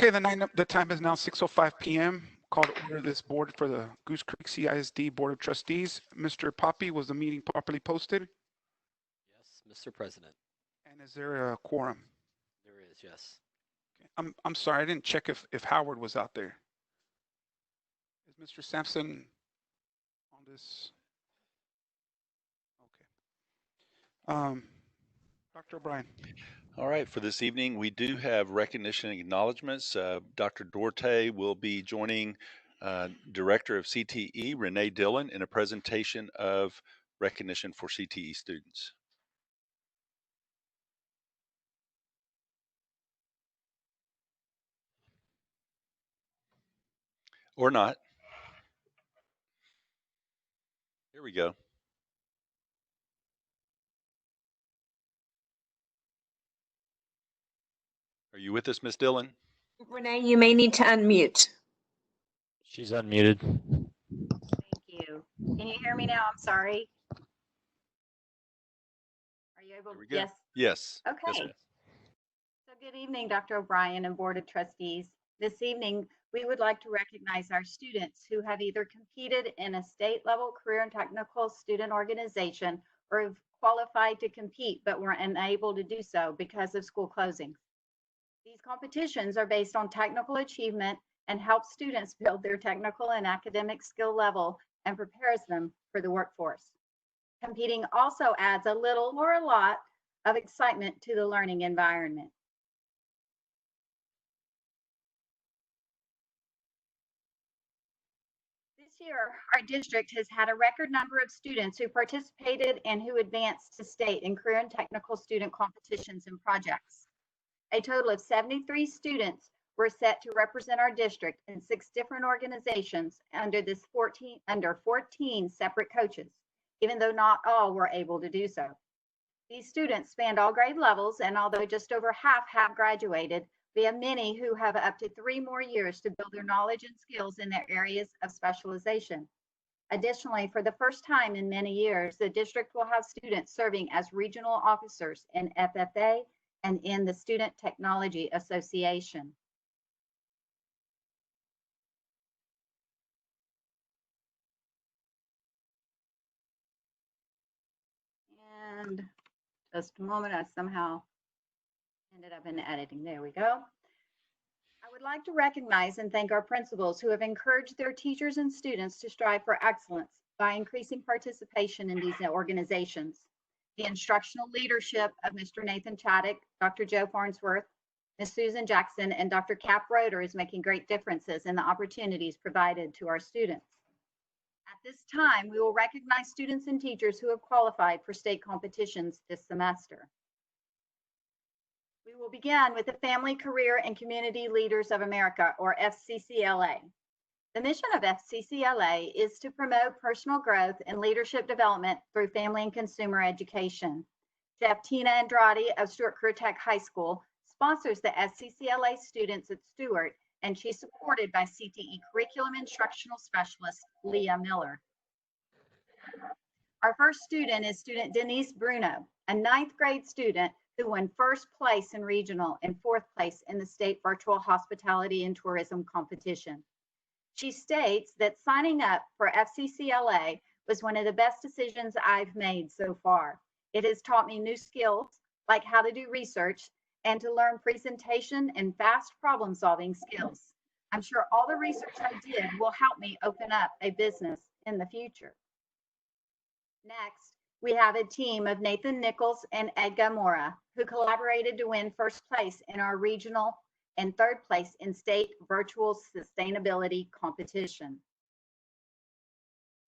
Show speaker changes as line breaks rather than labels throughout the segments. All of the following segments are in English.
Okay, the time is now 6:05 p.m. Call to order this board for the Goose Creek CISD Board of Trustees. Mr. Poppy, was the meeting properly posted?
Yes, Mr. President.
And is there a quorum?
There is, yes.
Okay. I'm sorry, I didn't check if Howard was out there. Is Mr. Sampson on this? Okay. Dr. O'Brien.
All right, for this evening, we do have recognition and acknowledgments. Dr. Dorte will be joining Director of CTE, Renee Dillon, in a presentation of recognition for CTE students. Or not. Here we go. Are you with us, Ms. Dillon?
Renee, you may need to unmute.
She's unmuted.
Thank you. Can you hear me now? I'm sorry. Are you able?
Yes.
Yes.
Yes.
Okay.
Yes,
So good evening, Dr. O'Brien and Board of Trustees. This evening, we would like to recognize our students who have either competed in a state level career and technical student organization or have qualified to compete but were unable to do so because of school closings. These competitions are based on technical achievement and help students build their technical and academic skill level and prepares them for the workforce. Competing also adds a little or a lot of excitement to the learning environment. This year, our district has had a record number of students who participated and who advanced to state in career and technical student competitions and projects. A total of 73 students were set to represent our district in 6 different organizations under 14 separate coaches, even though not all were able to do so. These students spanned all grade levels, and although just over half have graduated, we have many who have up to 3 more years to build their knowledge and skills in their areas of specialization. Additionally, for the first time in many years, the district will have students serving as regional officers in FFA and in the Student Technology Association. And just a moment, I somehow ended up in editing. There we go. I would like to recognize and thank our principals who have encouraged their teachers and students to strive for excellence by increasing participation in these organizations. The instructional leadership of Mr. Nathan Chaddock, Dr. Joe Farnsworth, Ms. Susan Jackson, and Dr. Cap Roeder is making great differences in the opportunities provided to our students. At this time, we will recognize students and teachers who have qualified for state competitions this semester. We will begin with the Family, Career, and Community Leaders of America, or FCCLA. The mission of FCCLA is to promote personal growth and leadership development through family and consumer education. Chef Tina Andrade of Stewart Career Tech High School sponsors the FCCLA students at Stewart, and she's supported by CTE Curriculum Instructional Specialist Leah Miller. Our first student is student Denise Bruno, a 9th grade student who won 1st place in regional and 4th place in the state virtual hospitality and tourism competition. She states that signing up for FCCLA was one of the best decisions I've made so far. It has taught me new skills like how to do research and to learn presentation and fast problem solving skills. I'm sure all the research I did will help me open up a business in the future. Next, we have a team of Nathan Nichols and Edgar Mora, who collaborated to win 1st place in our regional and 3rd place in state virtual sustainability competition.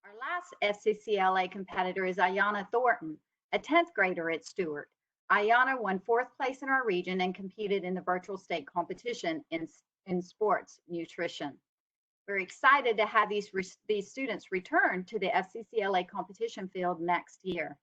Our last FCCLA competitor is Ayana Thornton, a 10th grader at Stewart. Ayana won 4th place in our region and competed in the virtual state competition in sports nutrition. We're excited to have these students return to the FCCLA competition field next year.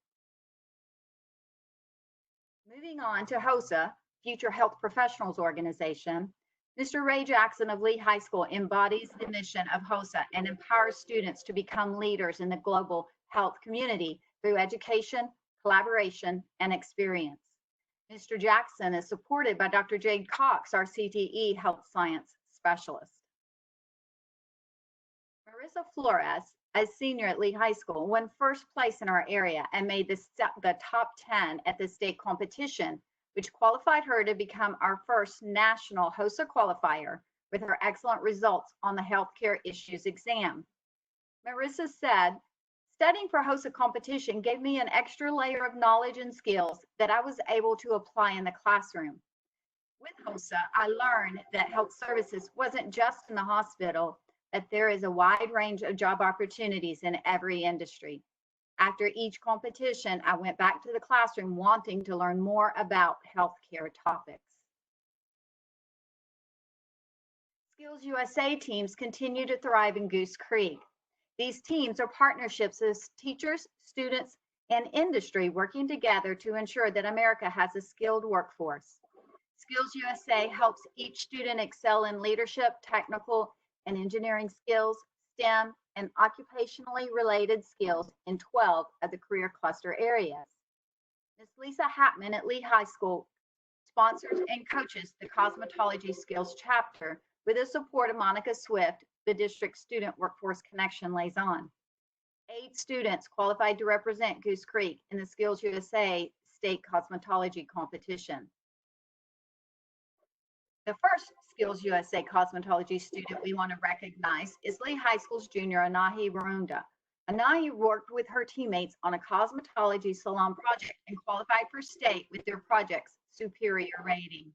Moving on to HOSA, Future Health Professionals Organization, Mr. Ray Jackson of Lee High School embodies the mission of HOSA and empowers students to become leaders in the global health community through education, collaboration, and experience. Mr. Jackson is supported by Dr. Jade Cox, our CTE health science specialist. Marissa Flores, a senior at Lee High School, won first place in our area and made the top 10 at the state competition, which qualified her to become our first national HOSA qualifier with her excellent results on the healthcare issues exam. Marissa said, "Studying for HOSA competition gave me an extra layer of knowledge and skills that I was able to apply in the classroom. With HOSA, I learned that health services wasn't just in the hospital, that there is a wide range of job opportunities in every industry. After each competition, I went back to the classroom wanting to learn more about healthcare topics." Skills USA teams continue to thrive in Goose Creek. These teams are partnerships of teachers, students, and industry working together to ensure that America has a skilled workforce. Skills USA helps each student excel in leadership, technical, and engineering skills, STEM, and occupationally related skills in 12 of the career cluster areas. Ms. Lisa Hatman at Lee High School sponsors and coaches the Cosmetology Skills Chapter with the support of Monica Swift, the District Student Workforce Connection Liaison. 8 students qualified to represent Goose Creek in the Skills USA State Cosmetology Competition. The first Skills USA Cosmetology student we want to recognize is Lee High School's junior Anahi Barunda. Anahi worked with her teammates on a cosmetology salon project and qualified for state with their project's superior rating.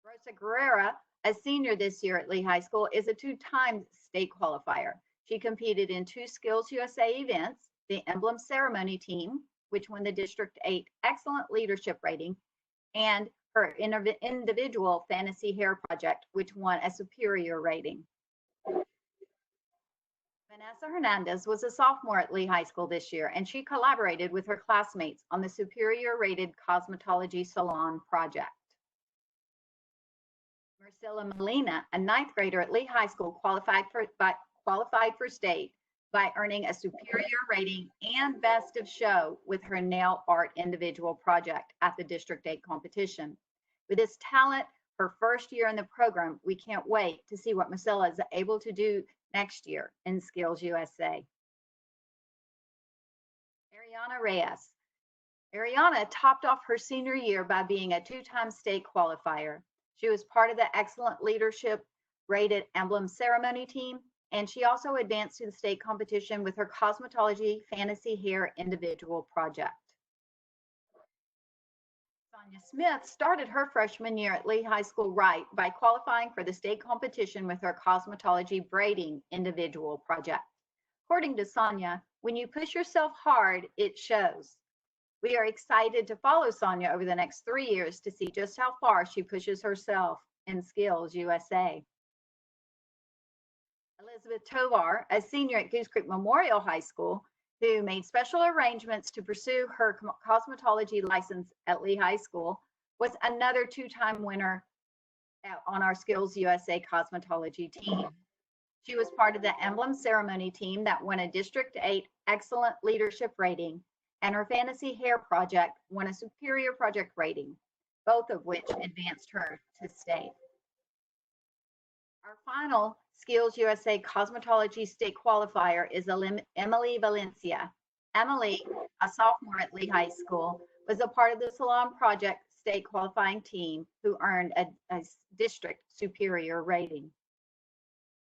Rosa Guerrera, a senior this year at Lee High School, is a 2-time state qualifier. She competed in 2 Skills USA events, the Emblem Ceremony team, which won the District 8 Excellent Leadership rating, and her individual fantasy hair project, which won a superior rating. Vanessa Hernandez was a sophomore at Lee High School this year, and she collaborated with her classmates on the superior rated cosmetology salon project. Marcela Molina, a 9th grader at Lee High School, qualified for state by earning a superior rating and best of show with her nail art individual project at the District 8 competition. With this talent, her first year in the program, we can't wait to see what Marcela is able to do next year in Skills USA. Ariana Reyes. Ariana topped off her senior year by being a 2-time state qualifier. She was part of the Excellent Leadership rated Emblem Ceremony team, and she also advanced to the state competition with her cosmetology fantasy hair individual project. Sonia Smith started her freshman year at Lee High School right by qualifying for the state competition with her cosmetology braiding individual project. According to Sonia, when you push yourself hard, it shows. We are excited to follow Sonia over the next 3 years to see just how far she pushes herself in Skills USA. Elizabeth Tovar, a senior at Goose Creek Memorial High School, who made special arrangements to pursue her cosmetology license at Lee High School, was another 2-time winner on our Skills USA cosmetology team. She was part of the Emblem Ceremony team that won a District 8 Excellent Leadership rating, and her fantasy hair project won a superior project rating, both of which advanced her to state. Our final Skills USA Cosmetology State Qualifier is Emily Valencia. Emily, a sophomore at Lee High School, was a part of the Salon Project State Qualifying team who earned a District Superior rating.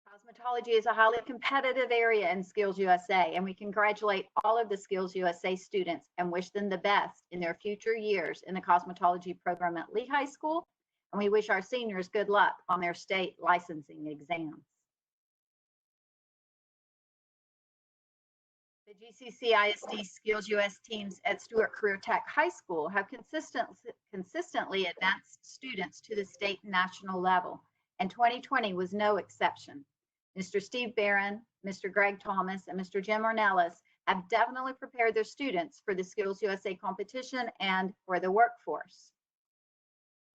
Cosmetology is a highly competitive area in Skills USA, and we congratulate all of the Skills USA students and wish them the best in their future years in the cosmetology program at Lee High School, and we wish our seniors good luck on their state licensing exams. The GCCISD Skills US teams at Stewart Career Tech High School have consistently advanced students to the state and national level, and 2020 was no exception. Mr. Steve Barron, Mr. Greg Thomas, and Mr. Jim Ornelas have definitely prepared their students for the Skills USA competition and for the workforce.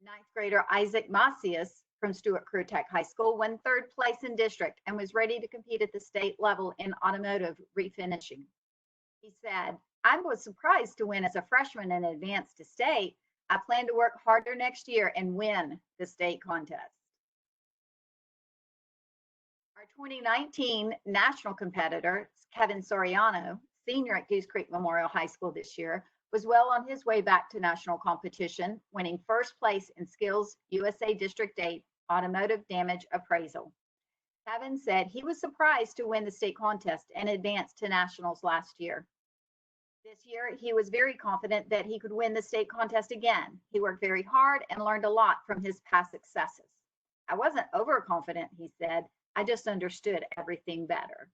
9th grader Isaac Macias from Stewart Career Tech High School won 3rd place in district and was ready to compete at the state level in automotive refinishing. He said, I was surprised to win as a freshman and advance to state. I plan to work harder next year and win the state contest. Our 2019 national competitor, Kevin Soriano, senior at Goose Creek Memorial High School this year, was well on his way back to national competition, winning first place in Skills USA District 8 Automotive Damage Appraisal. Kevin said he was surprised to win the state contest and advance to nationals last year. This year, he was very confident that he could win the state contest again. He worked very hard and learned a lot from his past successes. I wasn't overconfident, he said. I just understood everything better.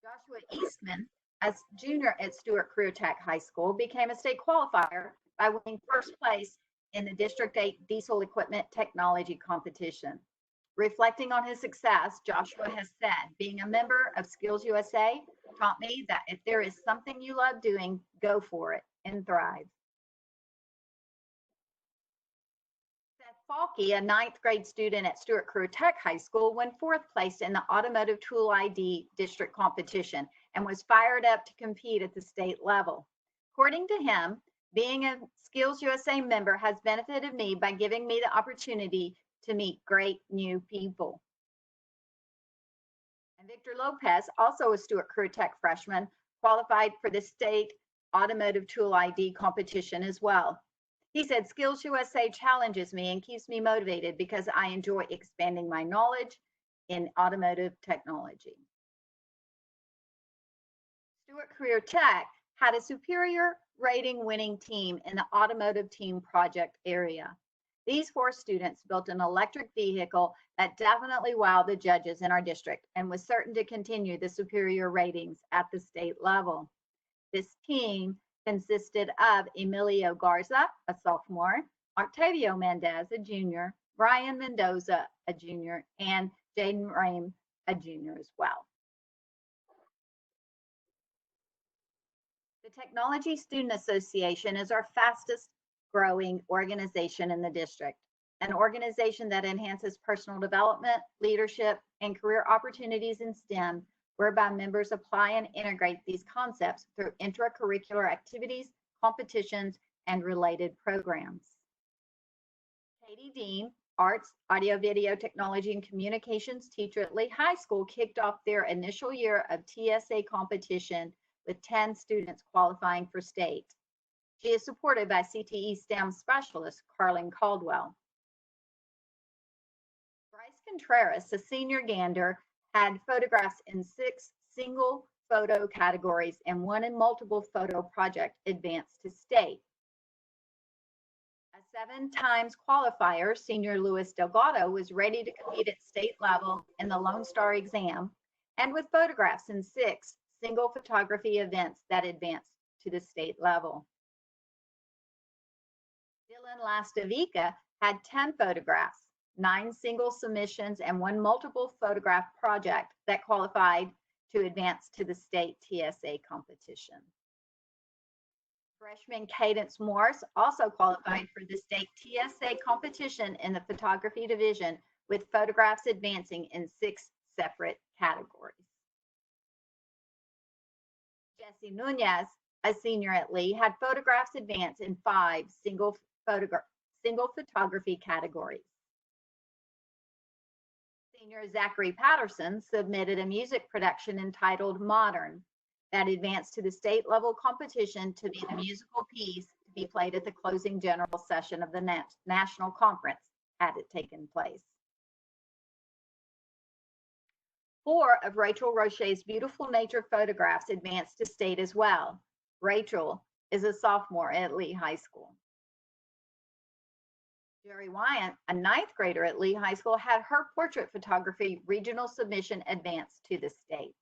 Joshua Eastman, as junior at Stewart Career Tech High School, became a state qualifier by winning first place in the District 8 Diesel Equipment Technology Competition. Reflecting on his success, Joshua has said, being a member of Skills USA taught me that if there is something you love doing, go for it and thrive. Seth Falke, a 9th grade student at Stewart Career Tech High School, won 4th place in the Automotive Tool ID District competition and was fired up to compete at the state level. According to him, being a Skills USA member has benefited me by giving me the opportunity to meet great new people. And Victor Lopez, also a Stewart Career Tech freshman, qualified for the state Automotive Tool ID competition as well. He said, Skills USA challenges me and keeps me motivated because I enjoy expanding my knowledge in automotive technology. Stewart Career Tech had a superior rating winning team in the automotive team project area. These 4 students built an electric vehicle that definitely wowed the judges in our district and was certain to continue the superior ratings at the state level. This team consisted of Emilio Garza, a sophomore, Octavio Mendez, a junior, Brian Mendoza, a junior, and Jaden Rame, a junior as well. The Technology Student Association is our fastest growing organization in the district, an organization that enhances personal development, leadership, and career opportunities in STEM, whereby members apply and integrate these concepts through intracurricular activities, competitions, and related programs. Katie Dean, Arts, Audio, Video, Technology, and Communications teacher at Lee High School, kicked off their initial year of TSA competition with 10 students qualifying for state. She is supported by CTE STEM specialist, Carlin Caldwell. Bryce Contreras, a senior Gander, had photographs in 6 single photo categories and 1 in multiple photo project advanced to state. A 7 times qualifier, senior Luis Delgado, was ready to compete at state level in the Lone Star exam and with photographs in 6 single photography events that advanced to the state level. Dylan Lastavica had 10 photographs, 9 single submissions, and 1 multiple photograph project that qualified to advance to the state TSA competition. Freshman Cadence Morris also qualified for the state TSA competition in the photography division with photographs advancing in 6 separate categories. Jesse Nunez, a senior at Lee, had photographs advance in 5 single photography categories. Senior Zachary Patterson submitted a music production entitled Modern that advanced to the state level competition to be the musical piece to be played at the closing general session of the national conference had it taken place. 4 of Rachel Roche's beautiful nature photographs advanced to state as well. Rachel is a sophomore at Lee High School. Jerry Wyant, a 9th grader at Lee High School, had her portrait photography regional submission advanced to the state.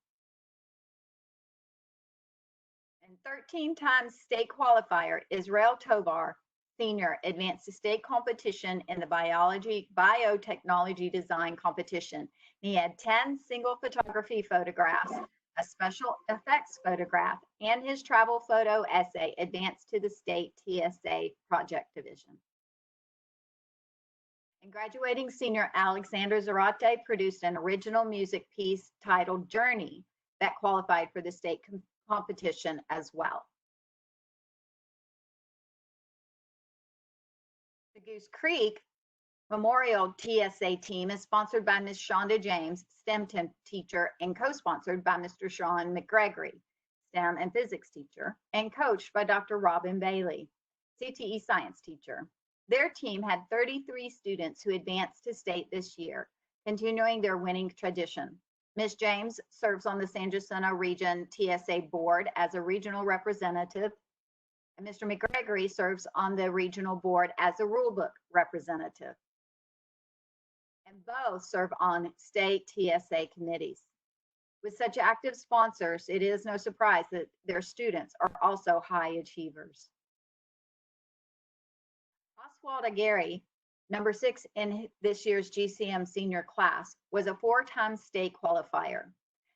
And 13 times state qualifier, Israel Tovar, senior, advanced to state competition in the biotechnology design competition. He had 10 single photography photographs, a special effects photograph, and his travel photo essay advanced to the state TSA project division. And graduating senior Alexander Zarate produced an original music piece titled Journey that qualified for the state competition as well. The Goose Creek Memorial TSA team is sponsored by Ms. Shonda James, STEM teacher, and co-sponsored by Mr. Sean McGregory, STEM and physics teacher, and coached by Dr. Robin Bailey, CTE science teacher. Their team had 33 students who advanced to state this year, continuing their winning tradition. Ms. James serves on the San Jacinto Region TSA board as a regional representative, and Mr. McGregory serves on the regional board as a rulebook representative. And both serve on state TSA committees. With such active sponsors, it is no surprise that their students are also high achievers. Oswald Aguirre, number 6 in this year's GCM senior class, was a 4-time state qualifier,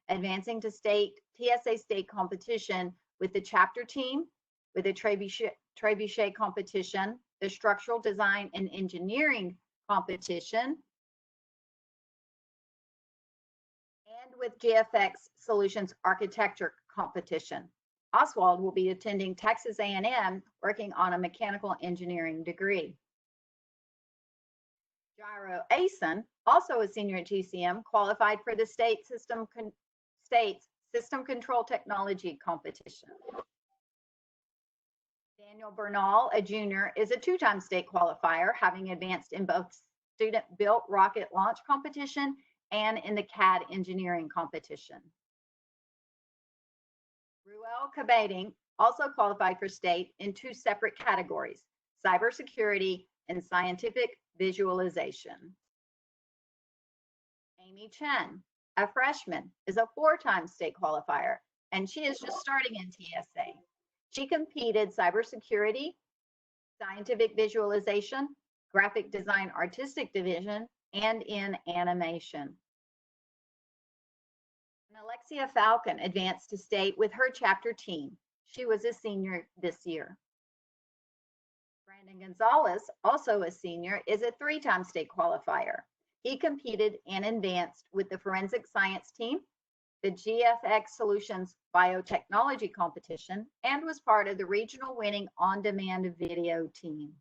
advancing to TSA state competition with the chapter team, with the trebuchet competition, the structural design and engineering competition, and with GFX Solutions Architecture competition. Oswald will be attending Texas A&M working on a mechanical engineering degree. Jairo Asen, also a senior at GCM, qualified for the state's system control technology competition. Daniel Bernal, a junior, is a 2-time state qualifier, having advanced in both student-built rocket launch competition and in the CAD engineering competition. Ruel Kabading also qualified for state in 2 separate categories, cybersecurity and scientific visualization. Amy Chen, a freshman, is a 4-time state qualifier, and she is just starting in TSA. She competed cybersecurity, scientific visualization, graphic design artistic division, and in animation. And Alexia Falcon advanced to state with her chapter team. She was a senior this year. Brandon Gonzalez, also a senior, is a 3-time state qualifier. He competed and advanced with the forensic science team, the GFX Solutions Biotechnology competition, and was part of the regional winning on-demand video team.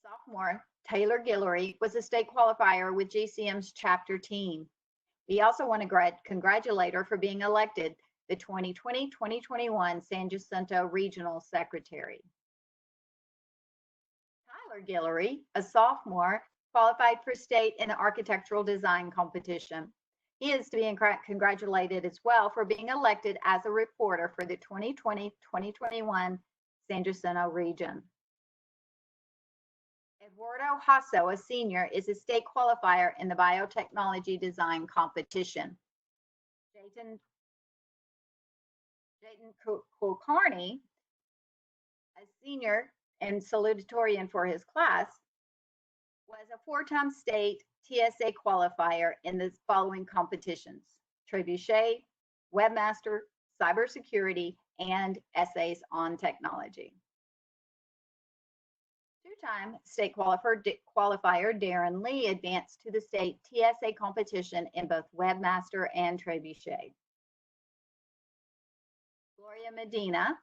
Sophomore Taylor Guillory was a state qualifier with GCM's chapter team. We also want to congratulate her for being elected the 2020-2021 San Jacinto Regional Secretary. Tyler Guillory, a sophomore, qualified for state in the architectural design competition. He is to be congratulated as well for being elected as a reporter for the 2020-2021 San Jacinto region. Eduardo Hasso, a senior, is a state qualifier in the biotechnology design competition. Jayden Kulkarni, a senior and salutatorian for his class, was a 4-time state TSA qualifier in the following competitions: trebuchet, webmaster, cybersecurity, and essays on technology. 2-time state qualifier Darren Lee advanced to the state TSA competition in both webmaster and trebuchet. Gloria Medina,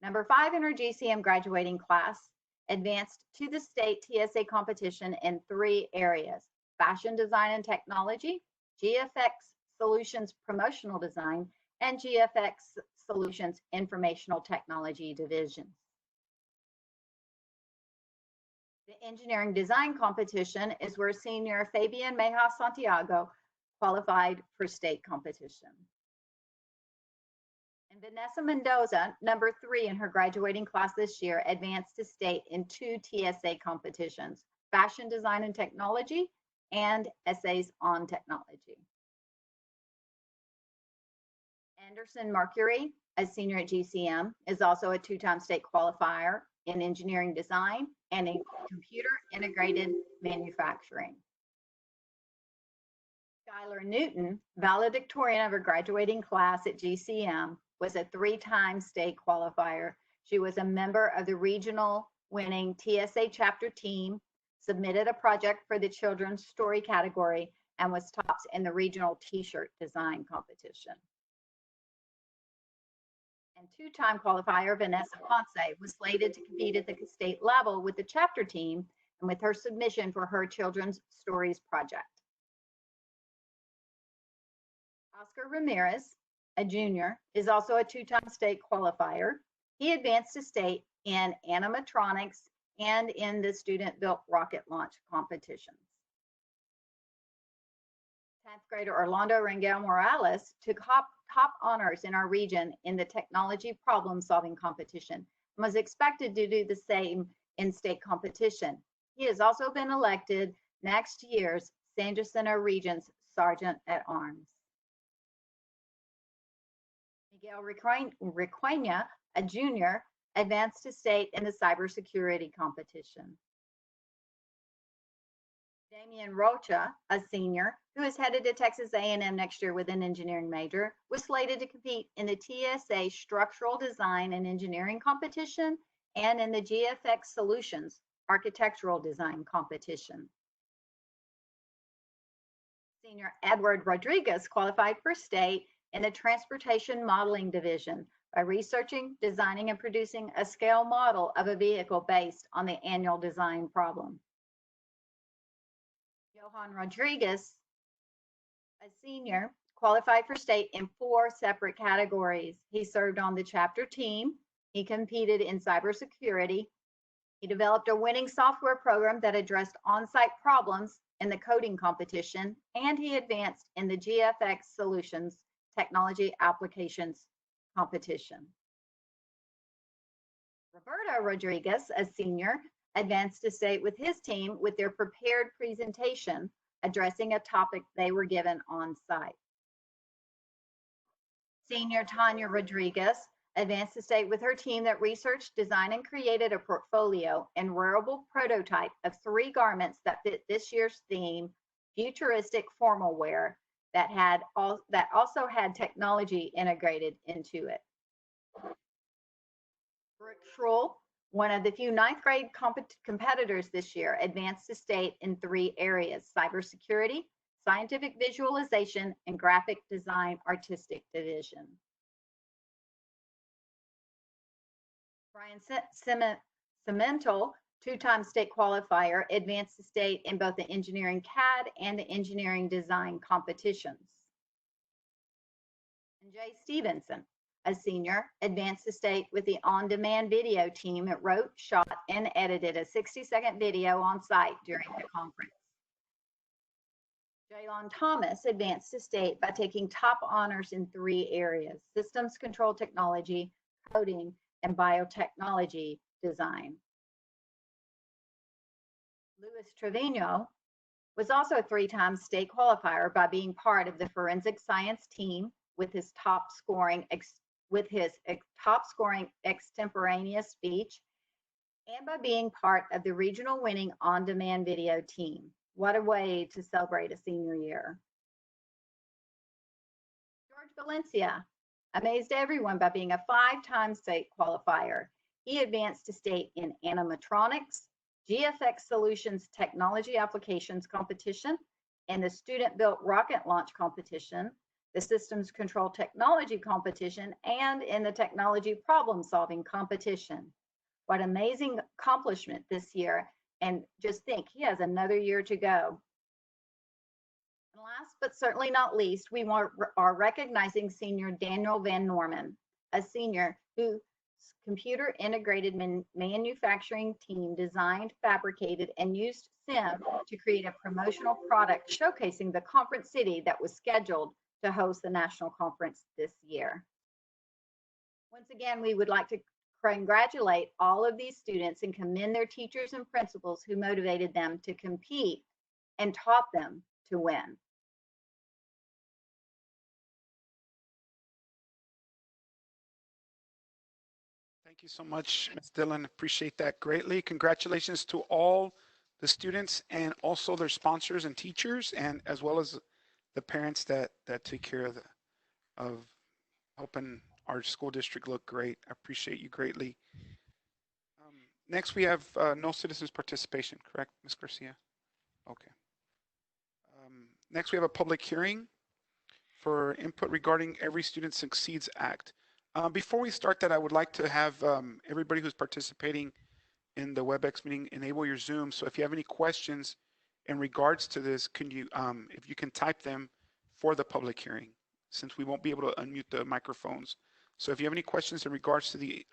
number 5 in her GCM graduating class, advanced to the state TSA competition in 3 areas: fashion design and technology, GFX Solutions promotional design, and GFX Solutions informational technology divisions. The engineering design competition is where senior Fabian Meja Santiago qualified for state competition. And Vanessa Mendoza, number 3 in her graduating class this year, advanced to state in 2 TSA competitions: fashion design and technology and essays on technology. Anderson Mercury, a senior at GCM, is also a 2-time state qualifier in engineering design and in computer integrated manufacturing. Skylar Newton, valedictorian of her graduating class at GCM, was a 3-time state qualifier. She was a member of the regional winning TSA chapter team, submitted a project for the children's story category, and was tops in the regional t-shirt design competition. And two-time qualifier Vanessa Hernandez was slated to compete at the state level with the chapter team and with her submission for her Children's Stories project. Oscar Ramirez, a junior, is also a two-time state qualifier. He advanced to state in animatronics and in the student-built rocket launch competitions. 10th grader Orlando Rangel Morales took top honors in our region in the technology problem-solving competition and was expected to do the same in state competition. He has also been elected next year's San Jacinto Region's Sergeant at Arms. Miguel Requena, a junior, advanced to state in the cybersecurity competition. Damian Rocha, a senior, who is headed to Texas A&M next year with an engineering major, was slated to compete in the TSA Structural Design and Engineering competition and in the GFX Solutions Architectural Design competition. Senior Edward Rodriguez qualified for state in the Transportation Modeling Division by researching, designing, and producing a scale model of a vehicle based on the annual design problem. Johan Rodriguez, a senior, qualified for state in 4 separate categories. He served on the chapter team. He competed in cybersecurity. He developed a winning software program that addressed on-site problems in the coding competition, and he advanced in the GFX Solutions Technology Applications competition. Roberto Rodriguez, a senior, advanced to state with his team with their prepared presentation addressing a topic they were given on site. Senior Tanya Rodriguez advanced to state with her team that researched, designed, and created a portfolio and wearable prototype of 3 garments that fit this year's theme, futuristic formal wear, that also had technology integrated into it. Brooke Schrull, one of the few 9th grade competitors this year, advanced to state in 3 areas: cybersecurity, scientific visualization, and graphic design artistic division. Brian Cemental, 2-time state qualifier, advanced to state in both the engineering CAD and the engineering design competitions. And Jay Stevenson, a senior, advanced to state with the on-demand video team that wrote, shot, and edited a 60-second video on site during the conference. Jaylon Thomas advanced to state by taking top honors in 3 areas: systems control technology, coding, and biotechnology design. Luis Trevino was also a 3-time state qualifier by being part of the forensic science team with his top scoring extemporaneous speech, and by being part of the regional winning on-demand video team. What a way to celebrate a senior year. George Valencia amazed everyone by being a 5-time state qualifier. He advanced to state in animatronics, GFX Solutions Technology Applications competition, and the student-built rocket launch competition, the systems control technology competition, and in the technology problem-solving competition. What amazing accomplishment this year, and just think, he has another year to go. And last but certainly not least, we are recognizing senior Daniel Van Norman, a senior whose computer integrated manufacturing team designed, fabricated, and used SIM to create a promotional product showcasing the conference city that was scheduled to host the national conference this year. Once again, we would like to congratulate all of these students and commend their teachers and principals who motivated them to compete and taught them to win.
Thank you so much, Ms. Dillon. Appreciate that greatly. Congratulations to all the students and also their sponsors and teachers, and as well as the parents that take care of helping our school district look great. I appreciate you greatly. Next, we have no citizens participation, correct, Ms. Garcia? Okay. Next, we have a public hearing for input regarding Every Student Succeeds Act. Before we start that, I would like to have everybody who's participating in the WebEx meeting enable your Zoom. So if you have any questions in regards to this, can you, if you can type them for the public hearing, since we won't be able to unmute the microphones. So if you have any questions in regards to the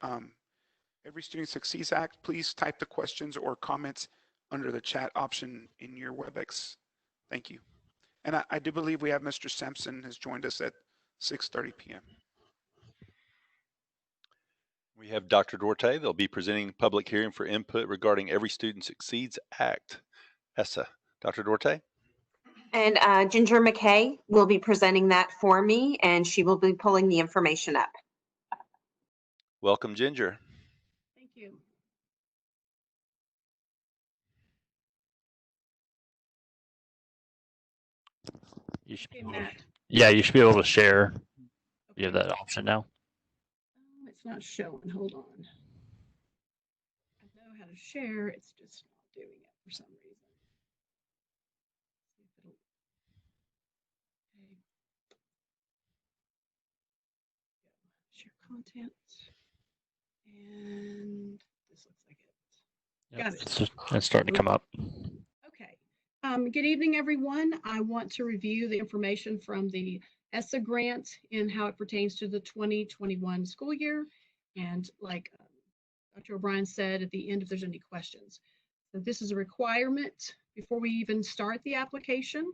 Every Student Succeeds Act, please type the questions or comments under the chat option in your WebEx. Thank you. And I do believe we have Mr. Sampson has joined us at 6:30 p.m.
We have Dr. Duarte. They'll be presenting public hearing for input regarding Every Student Succeeds Act. Essa. Dr. Duarte?
And Ginger McKay will be presenting that for me, and she will be pulling the information up.
Welcome, Ginger.
Thank you.
You should be
Okay,
able to,
Matt.
yeah, you should be able to share. You have that option now.
It's not showing. Hold on. I know how to share. It's just not doing it for some reason. See if it'll. Okay. Share content. And this looks like it. Got it.
It's starting to come up.
Okay. Good evening, everyone. I want to review the information from the Essa grant and how it pertains to the 2021 school year. And like Dr. O'Brien said at the end, if there's any questions. So this is a requirement before we even start the application.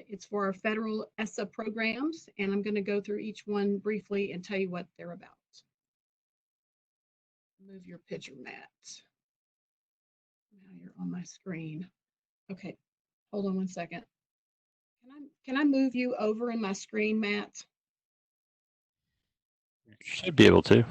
It's for our federal Essa programs, and I'm going to go through each one briefly and tell you what they're about. Move your picture, Matt. Now you're on my screen. Okay, hold on one second. Can I move you over in my screen, Matt?
You should be able to.
Let's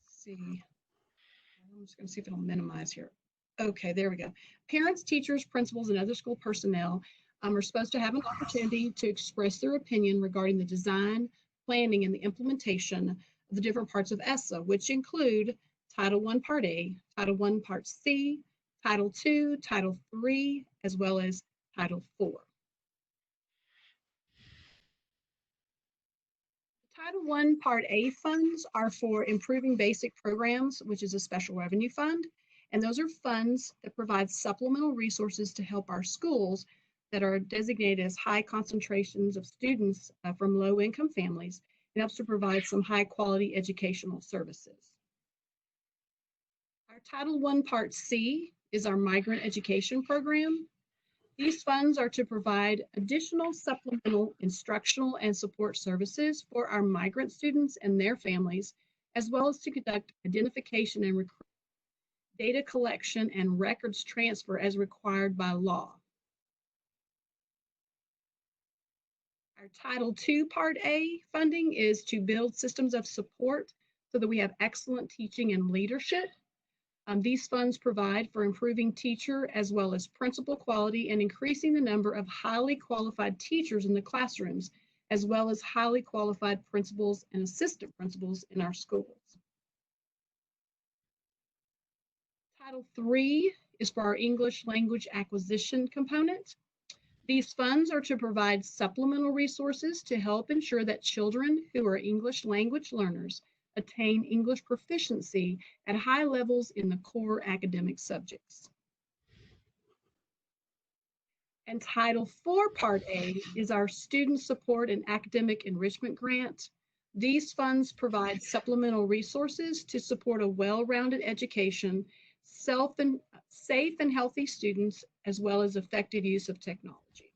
see. I'm just going to see if it'll minimize here. Okay, there we go. Parents, teachers, principals, and other school personnel are supposed to have an opportunity to express their opinion regarding the design, planning, and the implementation of the different parts of Essa, which include Title I Part A, Title I Part C, Title II, Title III, as well as Title IV. Title I Part A funds are for improving basic programs, which is a special revenue fund. And those are funds that provide supplemental resources to help our schools that are designated as high concentrations of students from low-income families. It helps to provide some high-quality educational services. Our Title I Part C is our migrant education program. These funds are to provide additional supplemental instructional and support services for our migrant students and their families, as well as to conduct identification and data collection and records transfer as required by law. Our Title II Part A funding is to build systems of support so that we have excellent teaching and leadership. These funds provide for improving teacher as well as principal quality and increasing the number of highly qualified teachers in the classrooms, as well as highly qualified principals and assistant principals in our schools. Title III is for our English language acquisition component. These funds are to provide supplemental resources to help ensure that children who are English language learners attain English proficiency at high levels in the core academic subjects. And Title IV Part A is our Student Support and Academic Enrichment Grant. These funds provide supplemental resources to support a well-rounded education, safe and healthy students, as well as effective use of technology.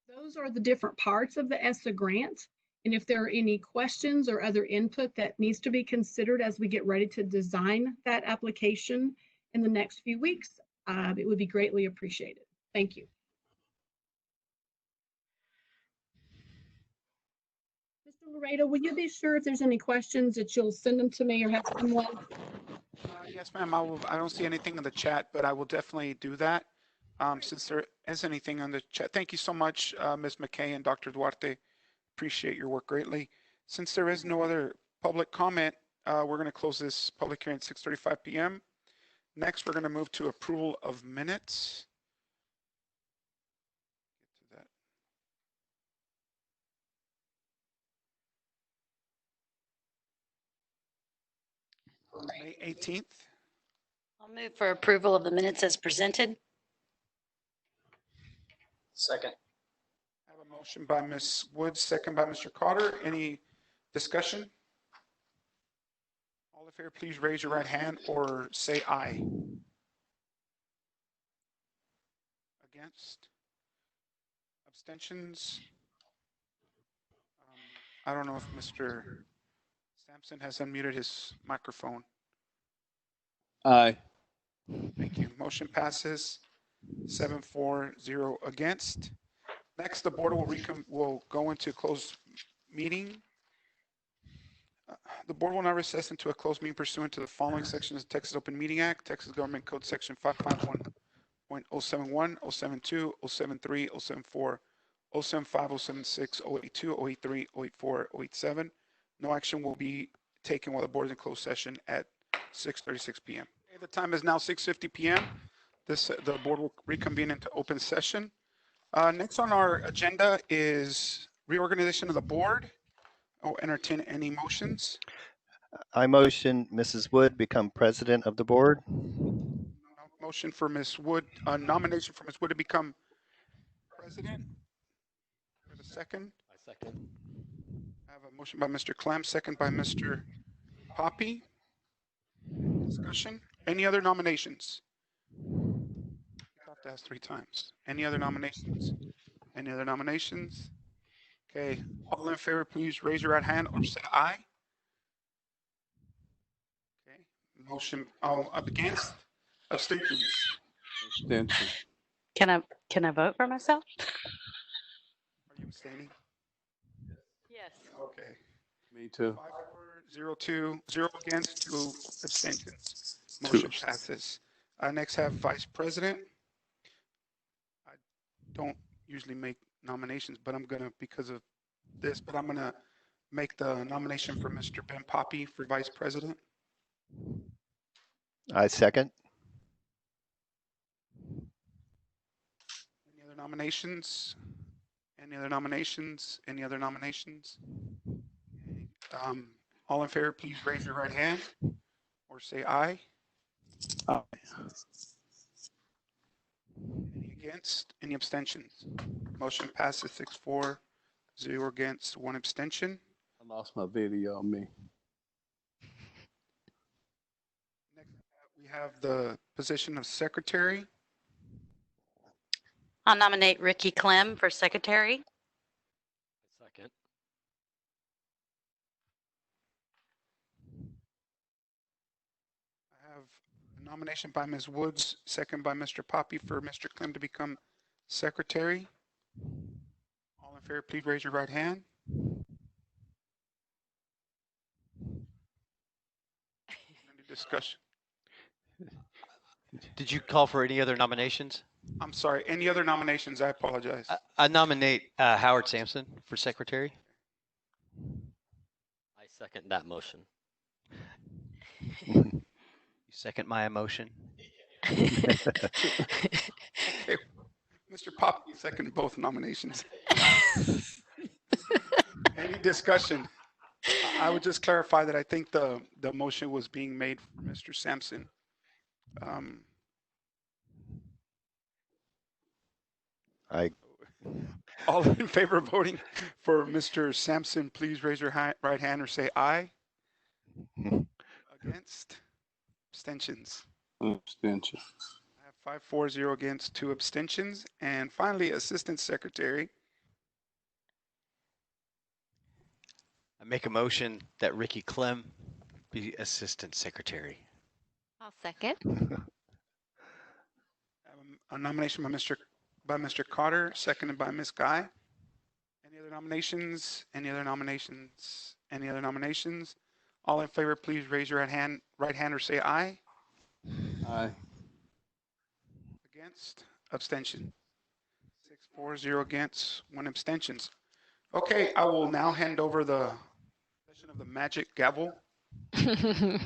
Those are the different parts of the Essa grant. And if there are any questions or other input that needs to be considered as we get ready to design that application in the next few weeks, it would be greatly appreciated. Thank you. Mr. Laredo, will you be sure if there's any questions that you'll send them to me or have someone?
Yes, ma'am. I don't see anything in the chat, but I will definitely do that. Since there is anything on the chat. Thank you so much, Ms. McKay and Dr. Duarte. Appreciate your work greatly. Since there is no other public comment, we're going to close this public hearing at 6:35 p.m. Next, we're going to move to approval of minutes. Get to that. May 18th.
I'll move for approval of the minutes as presented.
Second.
I have a motion by Ms. Woods, second by Mr. Carter. Any discussion? All in favor, please raise your right hand or say aye. Against? Abstentions? I don't know if Mr. Sampson has unmuted his microphone.
Aye.
Thank you. Motion passes 7-4-0 against. Next, the board will go into closed meeting. The board will now recess into a closed meeting pursuant to the following sections of Texas Open Meeting Act, Texas Government Code Section 551.071, 072, 073, 074, 075, 076, 082, 083, 084, 087. No action will be taken while the board is in closed session at 6:36 p.m. Okay, the time is now 6:50 p.m. The board will reconvene into open session. Next on our agenda is reorganization of the board. I'll entertain any motions.
I motion Mrs. Wood become president of the board.
Motion for Ms. Wood, nomination for Ms. Wood to become president. For the second.
I second.
I have a motion by Mr. Clem, second by Mr. Poppy. Discussion. Any other nominations? You have to ask 3 times. Any other nominations? Any other nominations? Okay. All in favor, please raise your right hand or say aye. Okay. Motion. Against? Abstentions.
Abstention.
Can I vote for myself?
Are you abstaining?
Yes.
Okay.
Me too.
5-4-0-2, 0 against, 2 abstentions.
Two
Motion
abstentions.
passes. Next have vice president. I don't usually make nominations, but I'm gonna, because of this, but I'm gonna make the nomination for Mr. Ben Poppy for vice president.
I second.
Any other nominations? Any other nominations? Any other nominations? Okay. All in favor, please raise your right hand or say aye.
Aye.
Any against? Any abstentions? Motion passes 6-4, 0 against, 1 abstention.
I lost my video on me.
Next, we have the position of secretary.
I'll nominate Ricky Clem for secretary.
Second.
I have a nomination by Ms. Woods, second by Mr. Poppy for Mr. Clem to become secretary. All in favor, please raise your right hand. Any discussion?
Did you call for any other nominations?
I'm sorry, any other nominations? I apologize.
I nominate Howard Sampson for secretary.
I second that motion.
You second my emotion?
Okay. Mr. Poppy, second both nominations. Any discussion? I would just clarify that I think the motion was being made for Mr. Sampson. All in favor of voting for Mr. Sampson, please raise your right hand or say aye. Against? Abstentions?
Abstention.
I have 5-4-0 against, 2 abstentions. And finally, Assistant Secretary.
I make a motion that Ricky Clem be assistant secretary.
I'll second.
A nomination by Mr. Carter, seconded by Ms. Guy. Any other nominations? Any other nominations? Any other nominations? All in favor, please raise your right hand or say aye.
Aye.
Against? Abstention. 6-4-0 against, 1 abstentions. Okay, I will now hand over the possession of the magic gavel to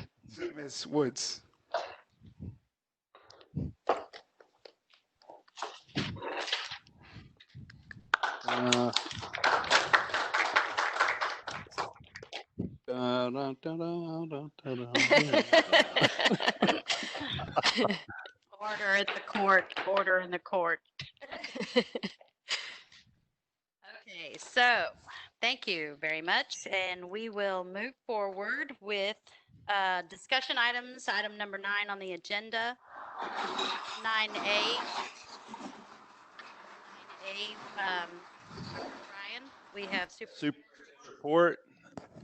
Ms. Woods.
Da, da, da, da, da, da, da.
Order at the court, order in the court. Okay, so thank you very much. And we will move forward with discussion items. Item number 9 on the agenda. 9A. 9A, Ryan, we have
Super report.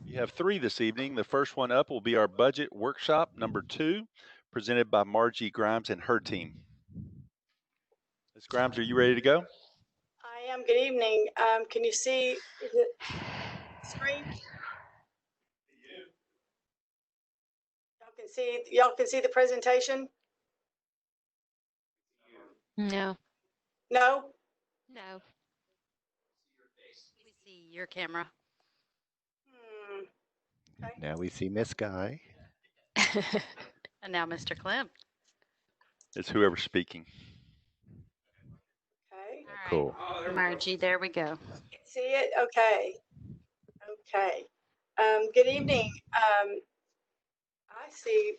You have 3 this evening. The first one up will be our budget workshop number 2, presented by Margie Grimes and her team. Ms. Grimes, are you ready to go?
I am. Good evening. Can you see the screen? Y'all can see the presentation?
No.
No?
No. We see your camera.
Okay.
Now we see Miss Guy.
And now Mr. Clem.
It's whoever's speaking.
Okay.
Cool.
Margie, there we go.
See it? Okay. Okay. Good evening. I see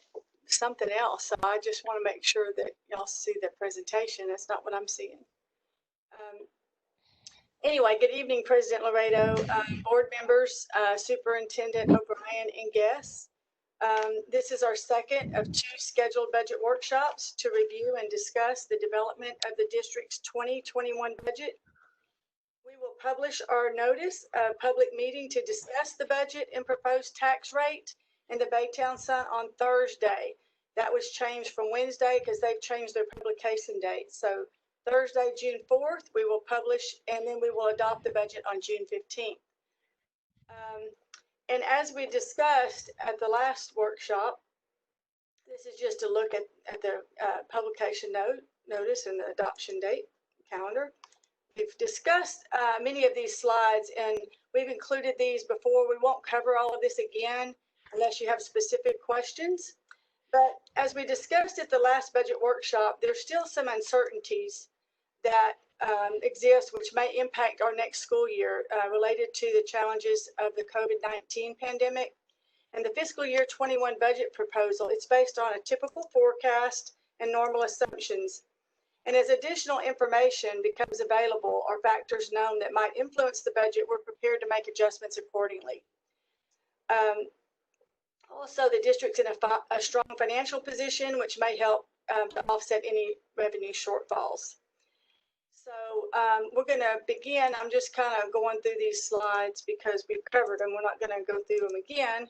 something else, so I just want to make sure that y'all see the presentation. That's not what I'm seeing. Anyway, good evening, President Laredo, board members, Superintendent O'Brien, and guests. This is our second of 2 scheduled budget workshops to review and discuss the development of the district's 2021 budget. We will publish our notice of public meeting to discuss the budget and proposed tax rate in the Baytown Sun on Thursday. That was changed from Wednesday because they've changed their publication date. So Thursday, June 4th, we will publish, and then we will adopt the budget on June 15th. And as we discussed at the last workshop, this is just a look at the publication notice and the adoption date calendar. We've discussed many of these slides, and we've included these before. We won't cover all of this again unless you have specific questions. But as we discussed at the last budget workshop, there's still some uncertainties that exist which may impact our next school year related to the challenges of the COVID-19 pandemic. And the fiscal year 21 budget proposal, it's based on a typical forecast and normal assumptions. And as additional information becomes available or factors known that might influence the budget, we're prepared to make adjustments accordingly. Also, the district's in a strong financial position, which may help to offset any revenue shortfalls. So we're going to begin. I'm just kind of going through these slides because we've covered them. We're not going to go through them again.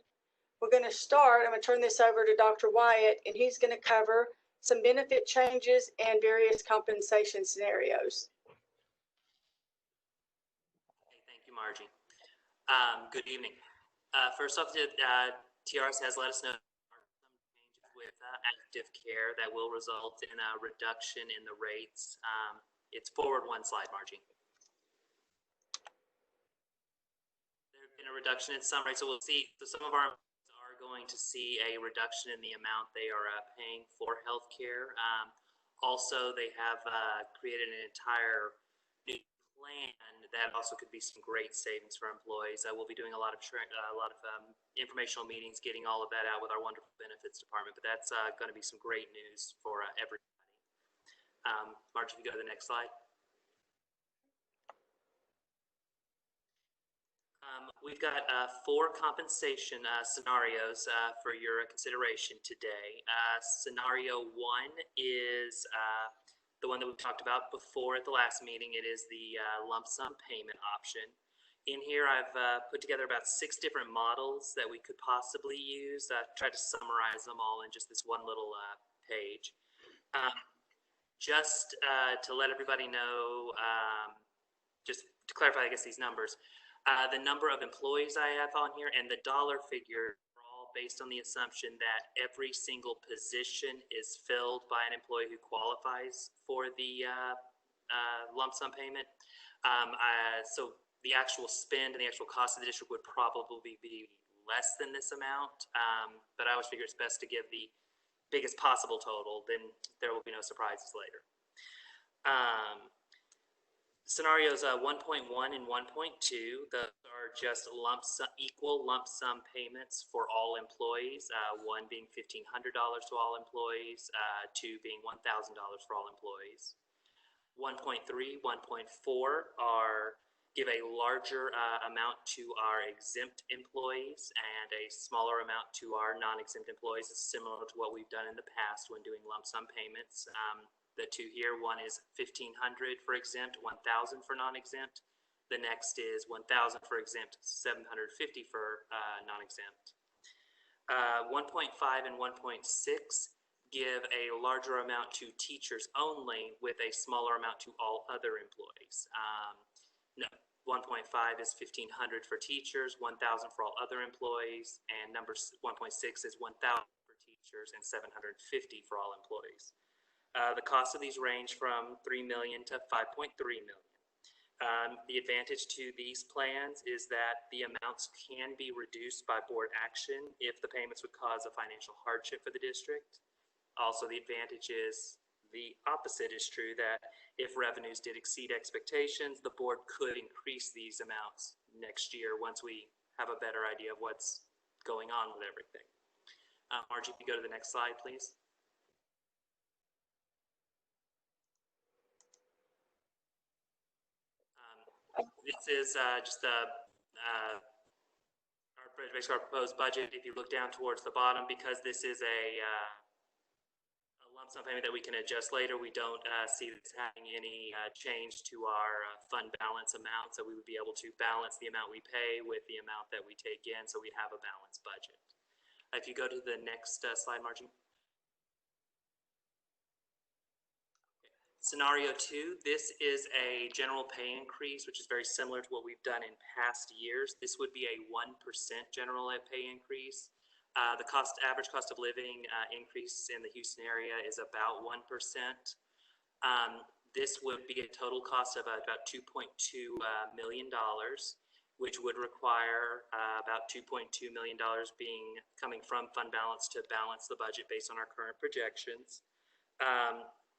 We're going to start. I'm going to turn this over to Dr. Wyatt, and he's going to cover some benefit changes and various compensation scenarios.
Okay, thank you, Margie. Good evening. First off, TRS has let us know some changes with active care that will result in a reduction in the rates. It's forward one slide, Margie. There's been a reduction in some rates, so we'll see. So some of our are going to see a reduction in the amount they are paying for healthcare. Also, they have created an entire new plan that also could be some great savings for employees. We'll be doing a lot of informational meetings, getting all of that out with our wonderful benefits department. But that's going to be some great news for everybody. Marge, if you go to the next slide. We've got 4 compensation scenarios for your consideration today. Scenario 1 is the one that we talked about before at the last meeting. It is the lump sum payment option. In here, I've put together about 6 different models that we could possibly use. I've tried to summarize them all in just this one little page. Just to let everybody know, just to clarify, I guess, these numbers. The number of employees I have on here and the dollar figure are all based on the assumption that every single position is filled by an employee who qualifies for the lump sum payment. So the actual spend and the actual cost of the district would probably be less than this amount, but I always figure it's best to give the biggest possible total, then there will be no surprises later. Scenarios 1.1 and 1.2, those are just equal lump sum payments for all employees, one being $1,500 to all employees, two being $1,000 for all employees. 1.3, 1.4 are give a larger amount to our exempt employees and a smaller amount to our non-exempt employees. It's similar to what we've done in the past when doing lump sum payments. The two here, one is $1,500 for exempt, $1,000 for non-exempt. The next is $1,000 for exempt, $750 for non-exempt. 1.5 and 1.6 give a larger amount to teachers only with a smaller amount to all other employees. No, 1.5 is $1,500 for teachers, $1,000 for all other employees, and number 1.6 is $1,000 for teachers and $750 for all employees. The cost of these range from $3 million to $5.3 million. The advantage to these plans is that the amounts can be reduced by board action if the payments would cause a financial hardship for the district. Also, the advantage is the opposite is true, that if revenues did exceed expectations, the board could increase these amounts next year once we have a better idea of what's going on with everything. Margie, if you go to the next slide, please. This is just our proposed budget. If you look down towards the bottom, because this is a lump sum payment that we can adjust later, we don't see this having any change to our fund balance amount. So we would be able to balance the amount we pay with the amount that we take in, so we'd have a balanced budget. If you go to the next slide, Margie. Scenario 2, this is a general pay increase, which is very similar to what we've done in past years. This would be a 1% general pay increase. The average cost of living increase in the Houston area is about 1%. This would be a total cost of about $2.2 million, which would require about $2.2 million coming from fund balance to balance the budget based on our current projections.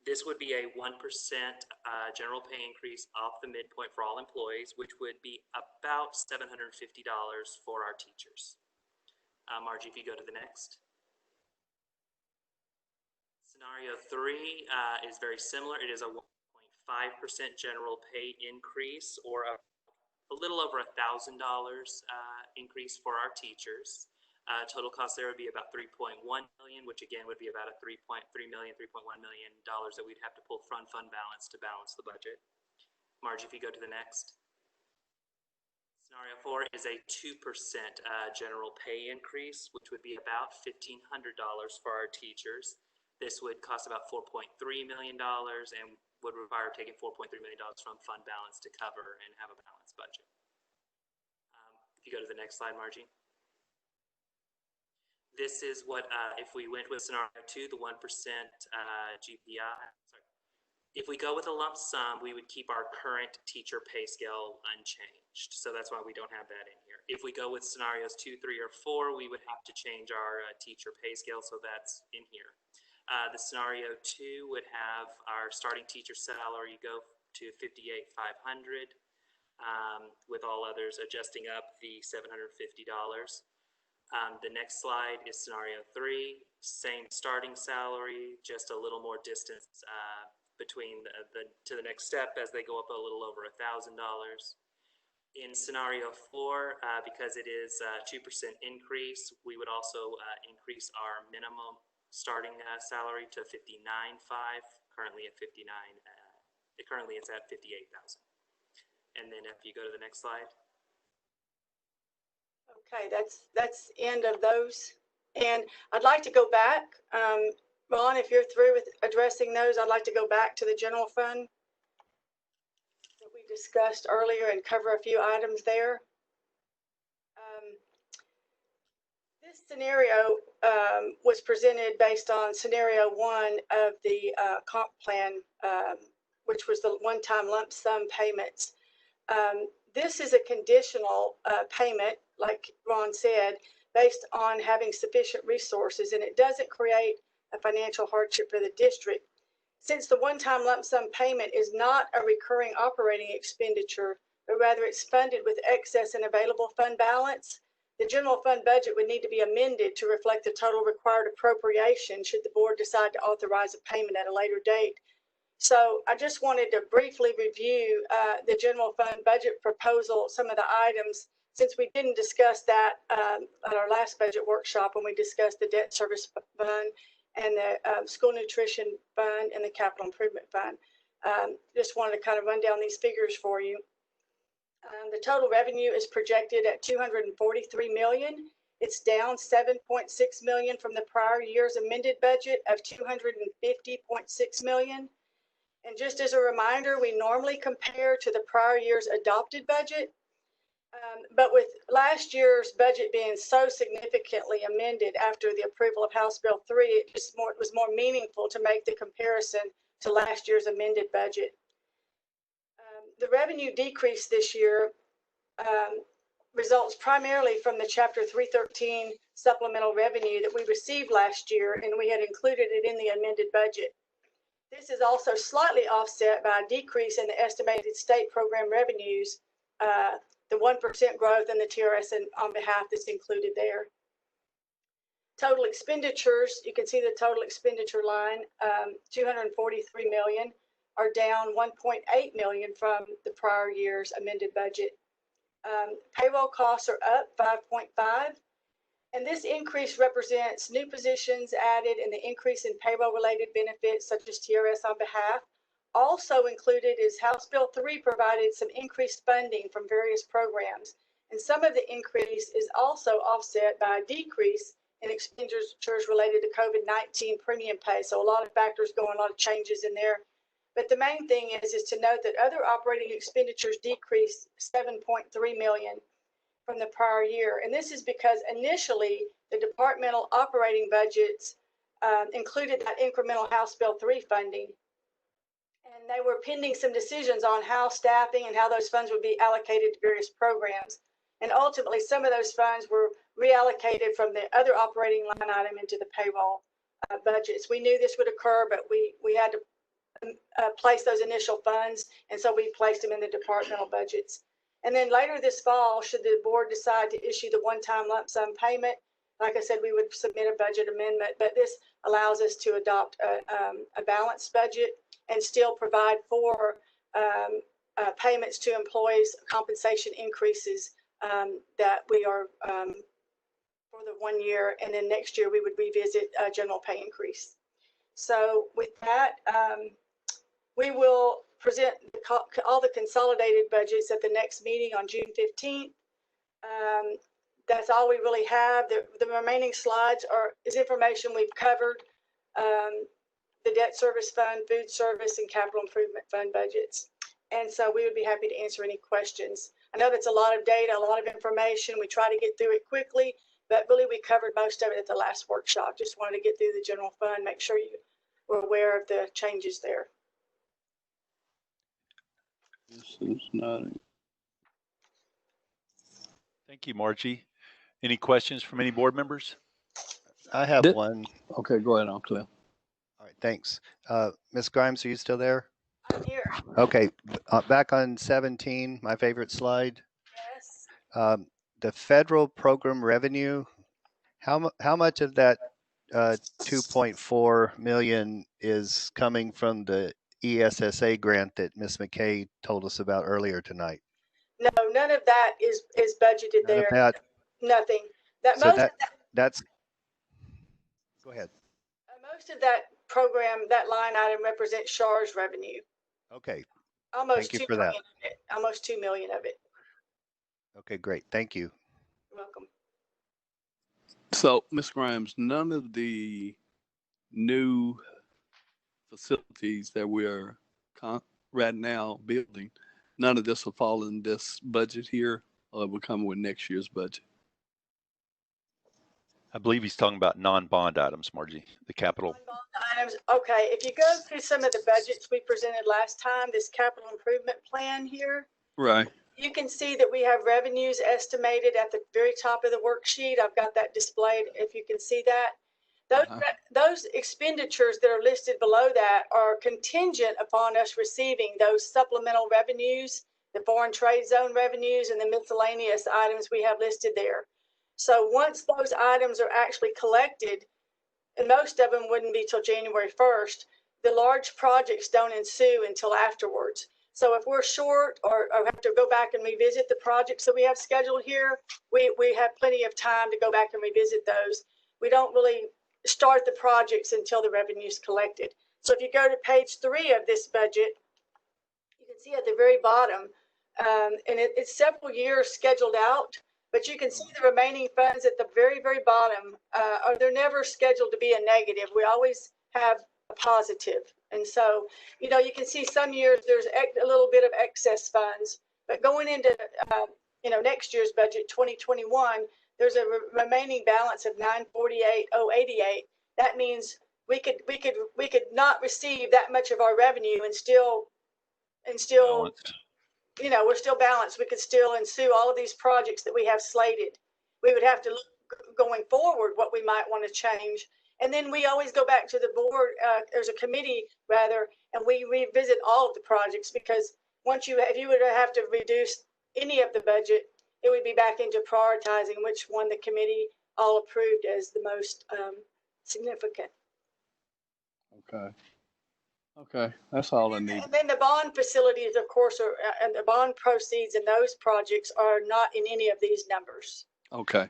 This would be a 1% general pay increase off the midpoint for all employees, which would be about $750 for our teachers. Margie, if you go to the next. Scenario 3 is very similar. It is a 1.5% general pay increase, or a little over $1,000 increase for our teachers. Total cost there would be about $3.1 million, which again would be about a $3.1 million that we'd have to pull from fund balance to balance the budget. Margie, if you go to the next. Scenario 4 is a 2% general pay increase, which would be about $1,500 for our teachers. This would cost about $4.3 million and would require taking $4.3 million from fund balance to cover and have a balanced budget. If you go to the next slide, Margie. This is what, if we went with scenario 2, the 1% GPI, sorry. If we go with a lump sum, we would keep our current teacher pay scale unchanged. So that's why we don't have that in here. If we go with scenarios 2, 3, or 4, we would have to change our teacher pay scale. So that's in here. The scenario 2 would have our starting teacher salary go to $58,500, with all others adjusting up the $750. The next slide is scenario 3, same starting salary, just a little more distance between to the next step as they go up a little over $1,000. In scenario 4, because it is a 2% increase, we would also increase our minimum starting salary to $59,500. Currently at currently it's at $58,000. And then if you go to the next slide.
Okay, that's end of those. And I'd like to go back, Ron, if you're through with addressing those, I'd like to go back to the general fund that we discussed earlier and cover a few items there. This scenario was presented based on scenario 1 of the comp plan, which was the one-time lump sum payments. This is a conditional payment, like Ron said, based on having sufficient resources, and it doesn't create a financial hardship for the district. Since the one-time lump sum payment is not a recurring operating expenditure, but rather it's funded with excess and available fund balance, the general fund budget would need to be amended to reflect the total required appropriation should the board decide to authorize a payment at a later date. So I just wanted to briefly review the general fund budget proposal, some of the items, since we didn't discuss that at our last budget workshop when we discussed the debt service fund and the school nutrition fund and the capital improvement fund. Just wanted to kind of run down these figures for you. The total revenue is projected at $243 million. It's down $7.6 million from the prior year's amended budget of $250.6 million. And just as a reminder, we normally compare to the prior year's adopted budget. But with last year's budget being so significantly amended after the approval of House Bill 3, it was more meaningful to make the comparison to last year's amended budget. The revenue decrease this year results primarily from the Chapter 313 supplemental revenue that we received last year, and we had included it in the amended budget. This is also slightly offset by a decrease in the estimated state program revenues, the 1% growth in the TRS and on behalf that's included there. Total expenditures, you can see the total expenditure line, $243 million, are down $1.8 million from the prior year's amended budget. Payroll costs are up 5.5, and this increase represents new positions added and the increase in payroll-related benefits such as TRS on behalf. Also included is House Bill 3 provided some increased funding from various programs, and some of the increase is also offset by a decrease in expenditures related to COVID-19 premium pay. So a lot of factors going, a lot of changes in there. But the main thing is to note that other operating expenditures decreased $7.3 million from the prior year. And this is because initially the departmental operating budgets included that incremental House Bill 3 funding. And they were pending some decisions on how staffing and how those funds would be allocated to various programs. And ultimately, some of those funds were reallocated from the other operating line item into the payroll budgets. We knew this would occur, but we had to place those initial funds, and so we placed them in the departmental budgets. And then later this fall, should the board decide to issue the one-time lump sum payment, like I said, we would submit a budget amendment, but this allows us to adopt a balanced budget and still provide for payments to employees, compensation increases that we are for the 1 year, and then next year we would revisit a general pay increase. So with that, we will present all the consolidated budgets at the next meeting on June 15th. That's all we really have. The remaining slides is information we've covered. The debt service fund, food service, and capital improvement fund budgets. And so we would be happy to answer any questions. I know that's a lot of data, a lot of information. We try to get through it quickly, but really we covered most of it at the last workshop. Just wanted to get through the general fund, make sure you were aware of the changes there.
This is not.
Thank you, Margie. Any questions from any board members?
I have one.
Okay, go ahead, Uncle.
All right, thanks. Ms. Grimes, are you still there?
I'm here.
Okay, back on 17, my favorite slide.
Yes.
The federal program revenue, how much of that 2.4 million is coming from the ESSA grant that Ms. McKay told us about earlier tonight?
No, none of that is budgeted
None
there.
of that?
Nothing.
That's. Go ahead.
Most of that program, that line item represents SHAR's revenue.
Okay.
Almost
Thank you
2
for that.
million of it. Almost 2 million of it.
Okay, great. Thank you.
You're welcome.
So, Ms. Grimes, none of the new facilities that we are right now building, none of this will fall in this budget here, or it will come with next year's budget.
I believe he's talking about non-bond items, Margie, the capital.
Non-bond items. Okay, if you go through some of the budgets we presented last time, this capital improvement plan here,
Right.
you can see that we have revenues estimated at the very top of the worksheet. I've got that displayed if you can see that. Those expenditures that are listed below that are contingent upon us receiving those supplemental revenues, the foreign trade zone revenues, and the miscellaneous items we have listed there. So once those items are actually collected, and most of them wouldn't be till January 1st, the large projects don't ensue until afterwards. So if we're short or have to go back and revisit the projects that we have scheduled here, we have plenty of time to go back and revisit those. We don't really start the projects until the revenue is collected. So if you go to page 3 of this budget, you can see at the very bottom, and it's several years scheduled out, but you can see the remaining funds at the very, very bottom. They're never scheduled to be a negative. We always have a positive. And so, you know, you can see some years there's a little bit of excess funds, but going into, next year's budget, 2021, there's a remaining balance of 948,088. That means we could not receive that much of our revenue and still,
Balanced.
you know, we're still balanced. We could still ensue all of these projects that we have slated. We would have to look going forward what we might want to change. And then we always go back to the board, there's a committee rather, and we revisit all of the projects, because if you were to have to reduce any of the budget, it would be back into prioritizing which one the committee all approved as the most significant.
Okay, that's all I need.
And then the bond facilities, of course, and the bond proceeds in those projects are not in any of these numbers.
Okay.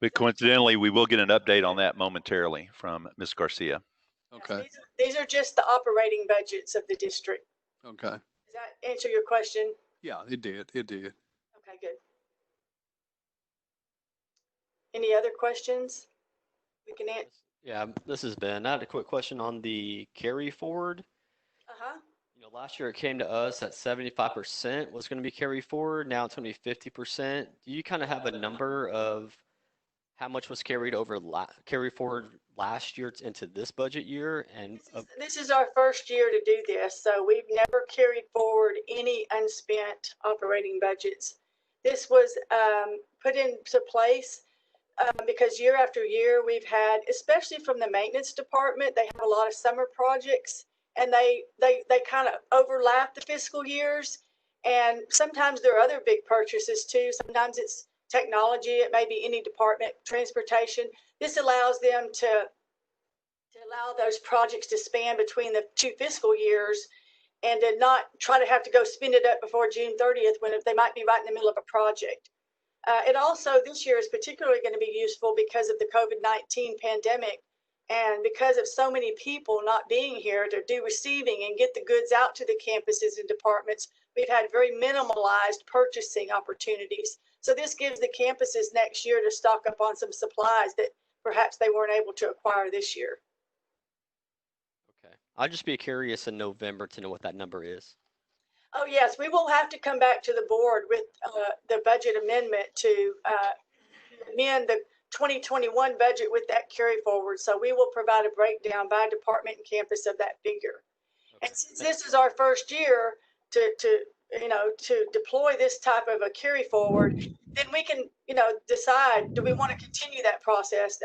But coincidentally, we will get an update on that momentarily from Ms. Garcia.
Okay.
These are just the operating budgets of the district.
Okay.
Does that answer your question?
Yeah, it did. It did.
Okay, good. Any other questions? We can answer.
Yeah, this is Ben. I had a quick question on the carry forward.
Uh-huh.
You know, last year it came to us that 75% was going to be carry forward. Now it's going to be 50%. Do you kind of have a number of how much was carried over carry forward last year into this budget year? And
this is our first year to do this, so we've never carried forward any unspent operating budgets. This was put into place because year after year we've had, especially from the maintenance department, they have a lot of summer projects, and they kind of overlap the fiscal years. And sometimes there are other big purchases too. Sometimes it's technology, it may be any department, transportation. This allows them to allow those projects to span between the 2 fiscal years, and to not try to have to go spend it up before June 30th when they might be right in the middle of a project. It also, this year is particularly going to be useful because of the COVID-19 pandemic, and because of so many people not being here to do receiving and get the goods out to the campuses and departments. We've had very minimalized purchasing opportunities. So this gives the campuses next year to stock up on some supplies that perhaps they weren't able to acquire this year.
okay, I'll just be curious in November to know what that number is.
Oh, yes, we will have to come back to the board with the budget amendment to amend the 2021 budget with that carry forward. So we will provide a breakdown by department and campus of that figure. Okay. And since this is our first year to deploy this type of a carry forward, then we can, decide, do we want to continue that process?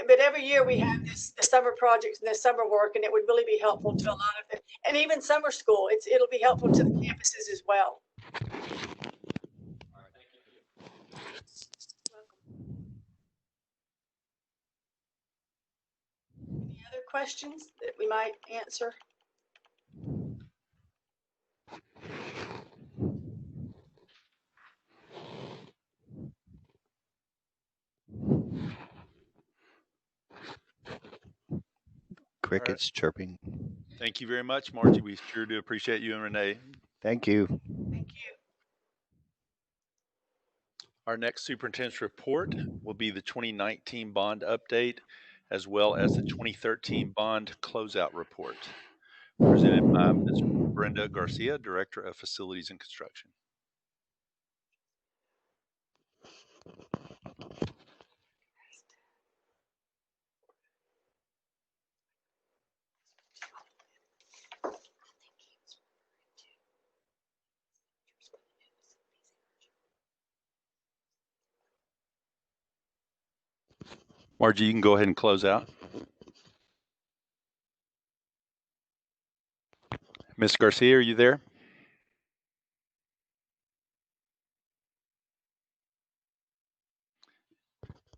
But every year we have the summer projects and the summer work, and it would really be helpful to a lot of it. And even summer school, it'll be helpful to the campuses as well. Any other questions that we might answer?
Crickets chirping.
Thank you very much, Margie. We sure do appreciate you and Renee.
Thank you.
Thank you.
Our next superintendent's report will be the 2019 bond update, as well as the 2013 bond closeout report, presented by Ms. Brenda Garcia, Director of Facilities and Construction. Margie, you can go ahead and close out. Ms. Garcia, are you there?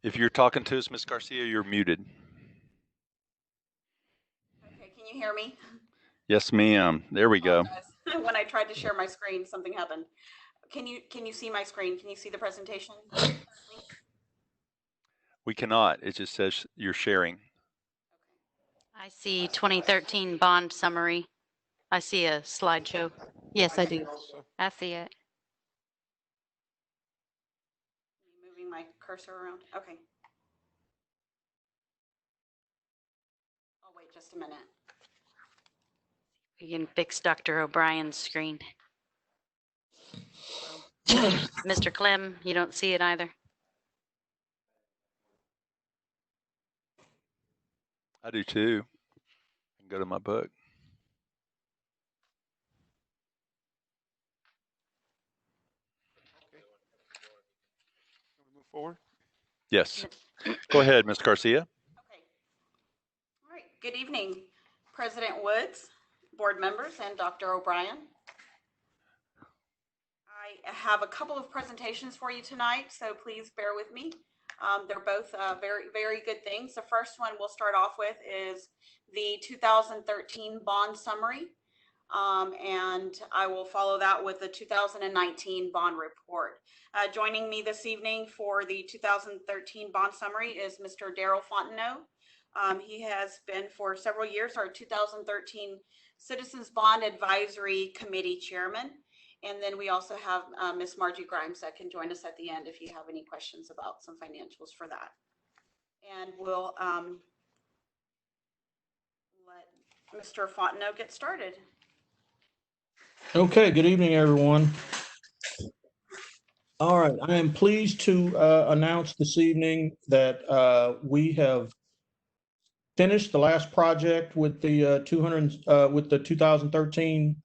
If you're talking to us, Ms. Garcia, you're muted.
Okay, can you hear me?
Yes, ma'am. There we go.
When I tried to share my screen, something happened. Can you see my screen? Can you see the presentation?
We cannot. It just says you're sharing.
I see 2013 bond summary. I see a slideshow. Yes, I do. I see it.
Moving my cursor around. Okay. I'll wait just a minute.
We can fix Dr. O'Brien's screen. Mr. Clem, you don't see it either.
I do too. I can go to my book.
Okay. Can we move forward?
Yes. Go ahead, Ms. Garcia.
Okay. All right. Good evening, President Woods, board members, and Dr. O'Brien. I have a couple of presentations for you tonight, so please bear with me. They're both very, very good things. The first one we'll start off with is the 2013 bond summary, and I will follow that with the 2019 bond report. Joining me this evening for the 2013 bond summary is Mr. Daryl Fontenot. He has been for several years our 2013 Citizens Bond Advisory Committee Chairman. And then we also have Ms. Margie Grimes that can join us at the end if you have any questions about some financials for that. And we'll let Mr. Fontenot get started.
Okay, good evening, everyone. All right, I am pleased to announce this evening that we have finished the last project with the 2013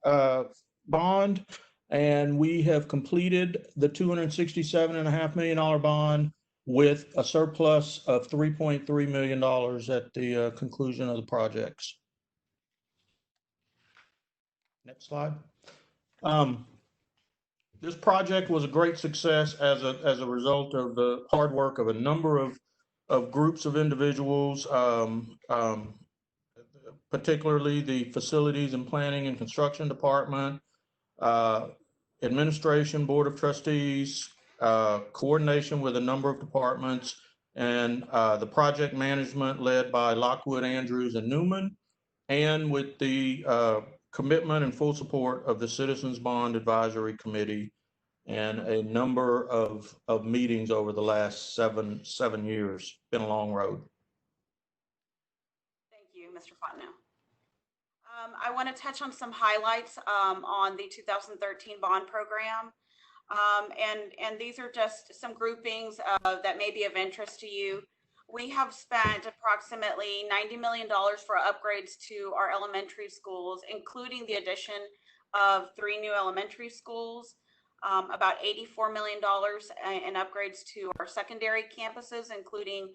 bond. And we have completed the $267.5 million bond with a surplus of $3.3 million at the conclusion of the projects. Next slide. This project was a great success as a result of the hard work of a number of groups of individuals, particularly the Facilities and Planning and Construction Department, Administration, Board of Trustees, coordination with a number of departments, and the project management led by Lockwood, Andrews, and Newman, and with the commitment and full support of the Citizens Bond Advisory Committee and a number of meetings over the last seven years. Been a long road.
Thank you, Mr. Fontenot. I want to touch on some highlights on the 2013 bond program. And these are just some groupings that may be of interest to you. We have spent approximately $90 million for upgrades to our elementary schools, including the addition of 3 new elementary schools, about $84 million in upgrades to our secondary campuses, including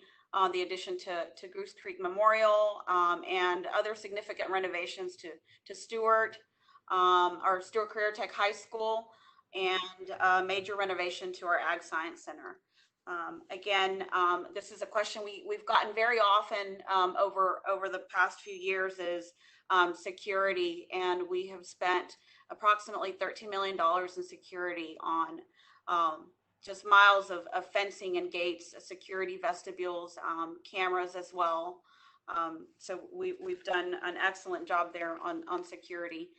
the addition to Goose Creek Memorial, and other significant renovations to Stewart, our Stewart Career Tech High School, and a major renovation to our Ag Science Center. Again, this is a question we've gotten very often over the past few years is security, and we have spent approximately $13 million in security on just miles of fencing and gates, security vestibules, cameras as well. So we've done an excellent job there on security.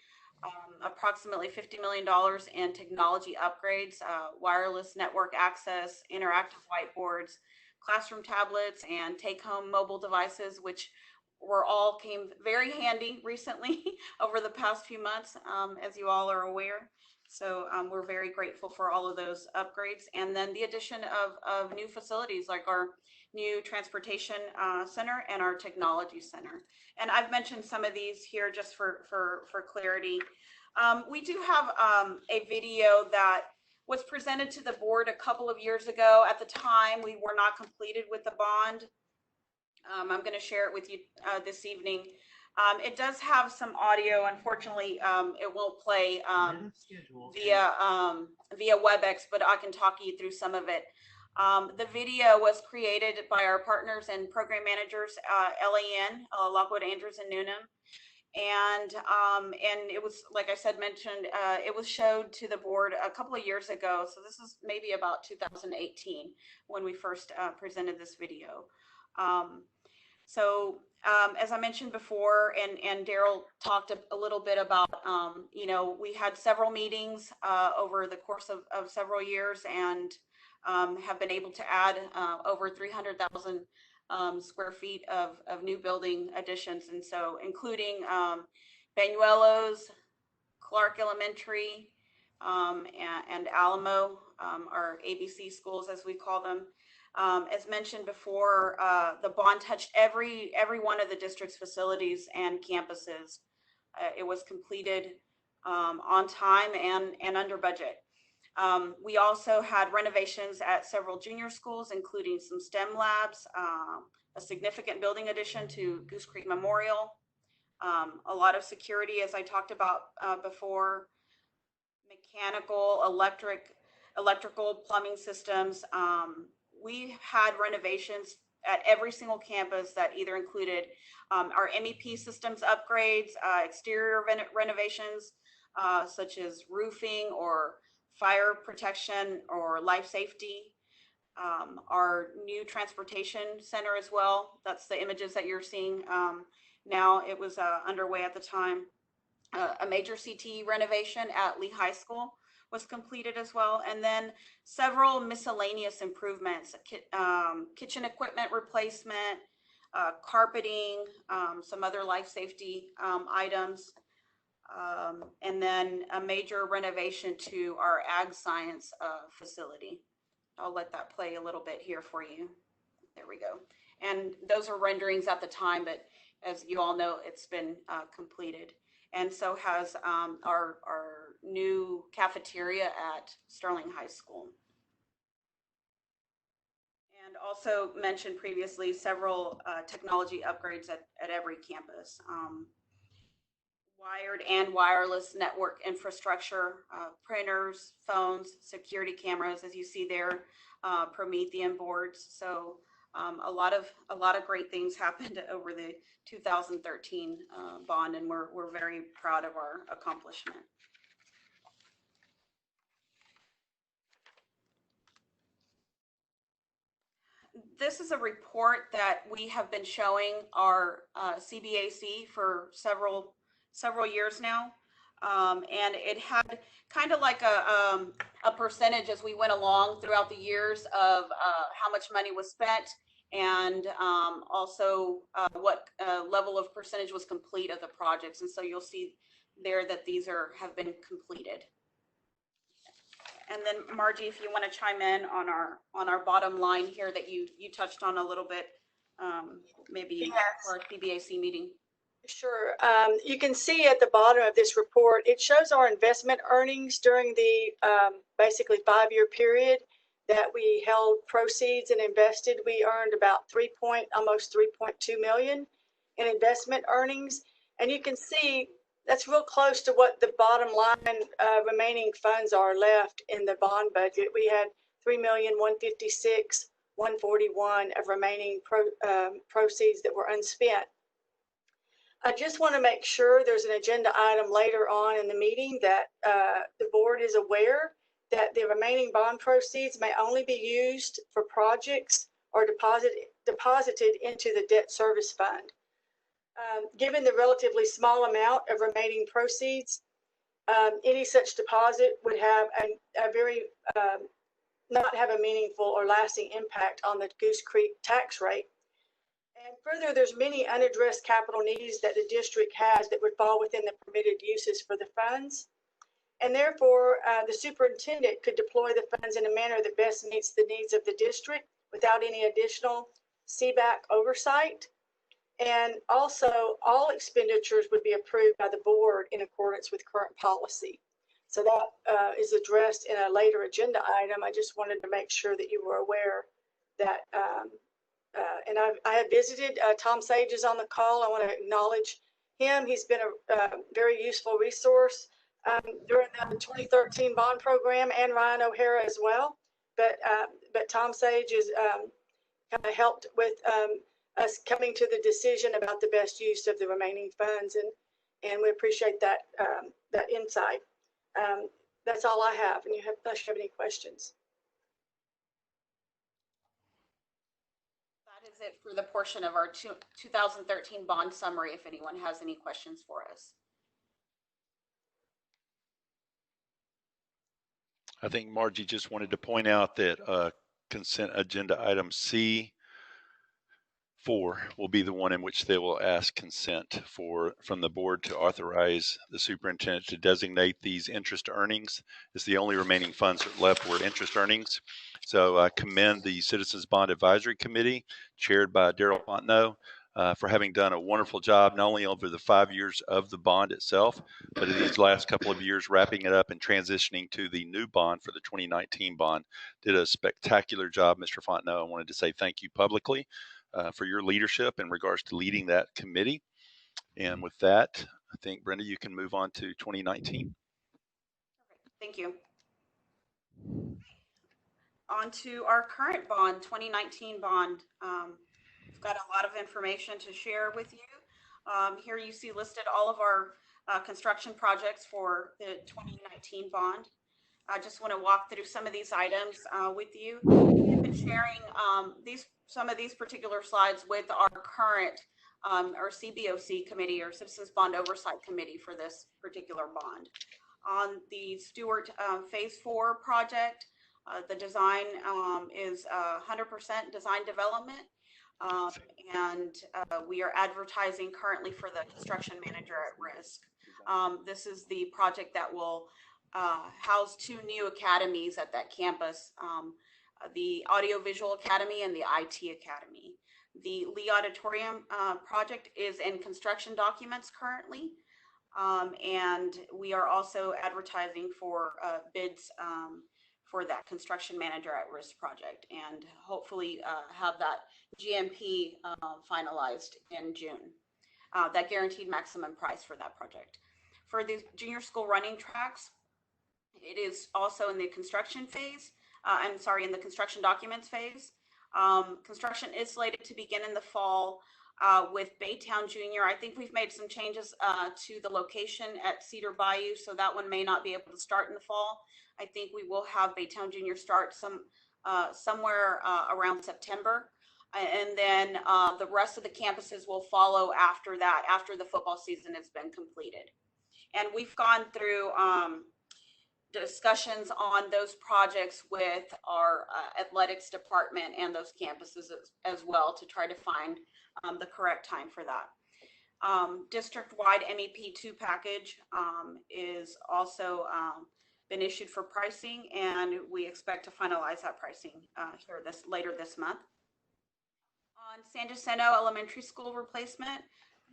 Approximately $50 million in technology upgrades, wireless network access, interactive whiteboards, classroom tablets, and take-home mobile devices, which came very handy recently over the past few months, as you all are aware. So we're very grateful for all of those upgrades. And then the addition of new facilities like our new transportation center and our technology center. And I've mentioned some of these here just for clarity. We do have a video that was presented to the board a couple of years ago. At the time, we were not completed with the bond. I'm going to share it with you this evening. It does have some audio. Unfortunately, it won't play via WebEx, but I can talk you through some of it. The video was created by our partners and program managers, LAN, Lockwood Andrews and Newnham. And it was, like I said, mentioned, it was showed to the board a couple of years ago. So this is maybe about 2018 when we first presented this video. As I mentioned before, and Daryl talked a little bit about, you know, we had several meetings over the course of several years, and have been able to add over 300,000 square feet of new building additions. And so including Banuelos, Clark Elementary, and Alamo, our ABC schools, as we call them. As mentioned before, the bond touched every one of the district's facilities and campuses. It was completed on time and under budget. We also had renovations at several junior schools, including some STEM labs, a significant building addition to Goose Creek Memorial, a lot of security, as I talked about before, mechanical, electrical, plumbing systems. We had renovations at every single campus that either included our MEP systems upgrades, exterior renovations, such as roofing or fire protection or life safety. Our new transportation center as well. That's the images that you're seeing now. It was underway at the time. A major CTE renovation at Lee High School was completed as well, and then several miscellaneous improvements, kitchen equipment replacement, carpeting, some other life safety items, and then a major renovation to our ag science facility. I'll let that play a little bit here for you. There we go. And those are renderings at the time, but as you all know, it's been completed. And so has our new cafeteria at Sterling High School. And also mentioned previously, several technology upgrades at every campus. Wired and wireless network infrastructure, printers, phones, security cameras, as you see there, Promethean boards. So a lot of great things happened over the 2013 bond, and we're very proud of our accomplishment. This is a report that we have been showing our CBAC for several years now, and it had kind of like a percentage as we went along throughout the years of how much money was spent, and also what level of percentage was complete of the projects. And so you'll see there that these have been completed. And then Margie, if you want to chime in on our bottom line here that you touched on a little bit, maybe
Yes.
for our CBAC meeting.
Sure. You can see at the bottom of this report, it shows our investment earnings during the basically 5-year period that we held proceeds and invested. We earned about almost 3.2 million in investment earnings. And you can see that's real close to what the bottom line remaining funds are left in the bond budget. We had 3,156,141 of remaining proceeds that were unspent. I just want to make sure there's an agenda item later on in the meeting that the board is aware that the remaining bond proceeds may only be used for projects or deposited into the debt service fund. Given the relatively small amount of remaining proceeds, any such deposit would have not have a meaningful or lasting impact on the Goose Creek tax rate. And further, there's many unaddressed capital needs that the district has that would fall within the permitted uses for the funds. And therefore, the superintendent could deploy the funds in a manner that best meets the needs of the district without any additional CBAC oversight. And also, all expenditures would be approved by the board in accordance with current policy. So that is addressed in a later agenda item. I just wanted to make sure that you were aware that And I have visited, Tom Sage is on the call. I want to acknowledge him. He's been a very useful resource during the 2013 bond program, and Ryan O'Hara as well. But Tom Sage is kind of helped with us coming to the decision about the best use of the remaining funds, and we appreciate that that insight. That's all I have. And unless you have any questions.
That is it for the portion of our 2013 bond summary. If anyone has any questions for us.
I think Margie just wanted to point out that consent agenda item C4 will be the one in which they will ask consent from the board to authorize the superintendent to designate these interest earnings. It's the only remaining funds left were interest earnings. So I commend the Citizens Bond Advisory Committee, chaired by Daryl Fontenot, for having done a wonderful job, not only over the 5 years of the bond itself, but in these last couple of years, wrapping it up and transitioning to the new bond for the 2019 bond. Did a spectacular job, Mr. Fontenot. I wanted to say thank you publicly for your leadership in regards to leading that committee. And with that, I think, Brenda, you can move on to 2019.
Thank you. On to our current bond, 2019 bond. We've got a lot of information to share with you. Here you see listed all of our construction projects for the 2019 bond. I just want to walk through some of these items with you. We've been sharing some of these particular slides with our current our CBOC committee, or Citizens Bond Oversight Committee, for this particular bond. On the Stewart Phase 4 project, the design is 100% design development, and we are advertising currently for the construction manager at risk. This is the project that will house 2 new academies at that campus, the Audiovisual Academy and the IT Academy. The Lee Auditorium project is in construction documents currently, and we are also advertising for bids for that construction manager at risk project, and hopefully have that GMP finalized in June. That guaranteed maximum price for that project. For the junior school running tracks, it is also in the construction phase. In the construction documents phase. Construction is slated to begin in the fall with Baytown Junior. I think we've made some changes to the location at Cedar Bayou, so that one may not be able to start in the fall. I think we will have Baytown Junior start somewhere around September. And then the rest of the campuses will follow after that, after the football season has been completed. And we've gone through discussions on those projects with our athletics department and those campuses as well to try to find the correct time for that. District-wide MEP2 package is also been issued for pricing, and we expect to finalize that pricing later this month. On San Jacinto Elementary School replacement,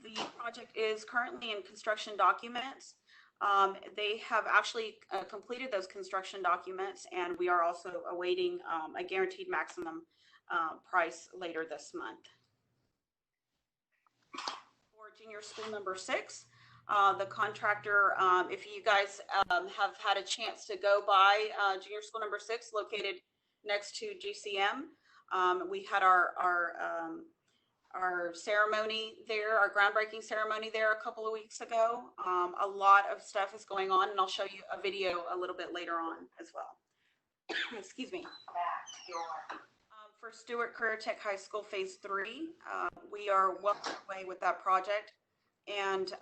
the project is currently in construction documents. They have actually completed those construction documents, and we are also awaiting a guaranteed maximum price later this month. For junior school number 6, the contractor, if you guys have had a chance to go by junior school number 6, located next to GCM, we had our ceremony there, our groundbreaking ceremony there a couple of weeks ago. A lot of stuff is going on, and I'll show you a video a little bit later on as well. Excuse me. For Stewart Career Tech High School Phase 3, we are well underway with that project, and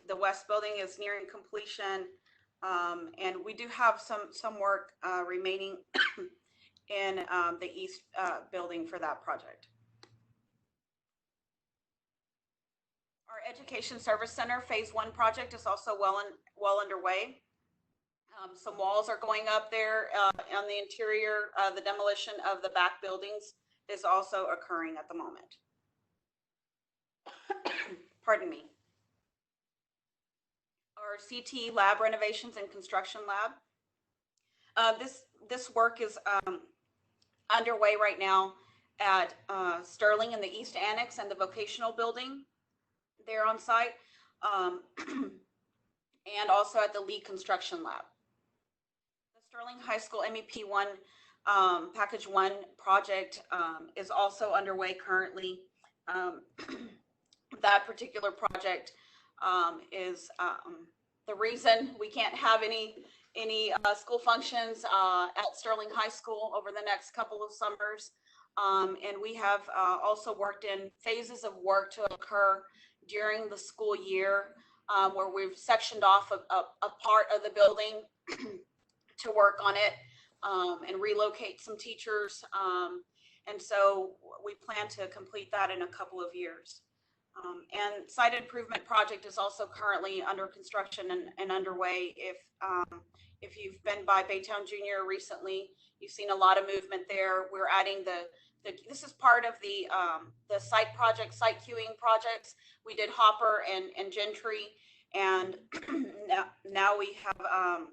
the west building is nearing completion, and we do have some work remaining in the east building for that project. Our Education Service Center Phase 1 project is also well underway. Some walls are going up there on the interior. The demolition of the back buildings is also occurring at the moment. Pardon me. Our CTE lab renovations and construction lab. This work is underway right now, at Sterling in the East Annex and the vocational building there on site, and also at the Lee Construction Lab. The Sterling High School MEP 1 Package 1 project is also underway currently. That particular project is the reason we can't have any school functions at Sterling High School over the next couple of summers. And we have also worked in phases of work to occur during the school year, where we've sectioned off a part of the building to work on it and relocate some teachers. And so we plan to complete that in a couple of years. And site improvement project is also currently under construction and underway. If you've been by Baytown Junior recently, you've seen a lot of movement there. We're adding this is part of the site queuing projects. We did Hopper and Gentry, and now we have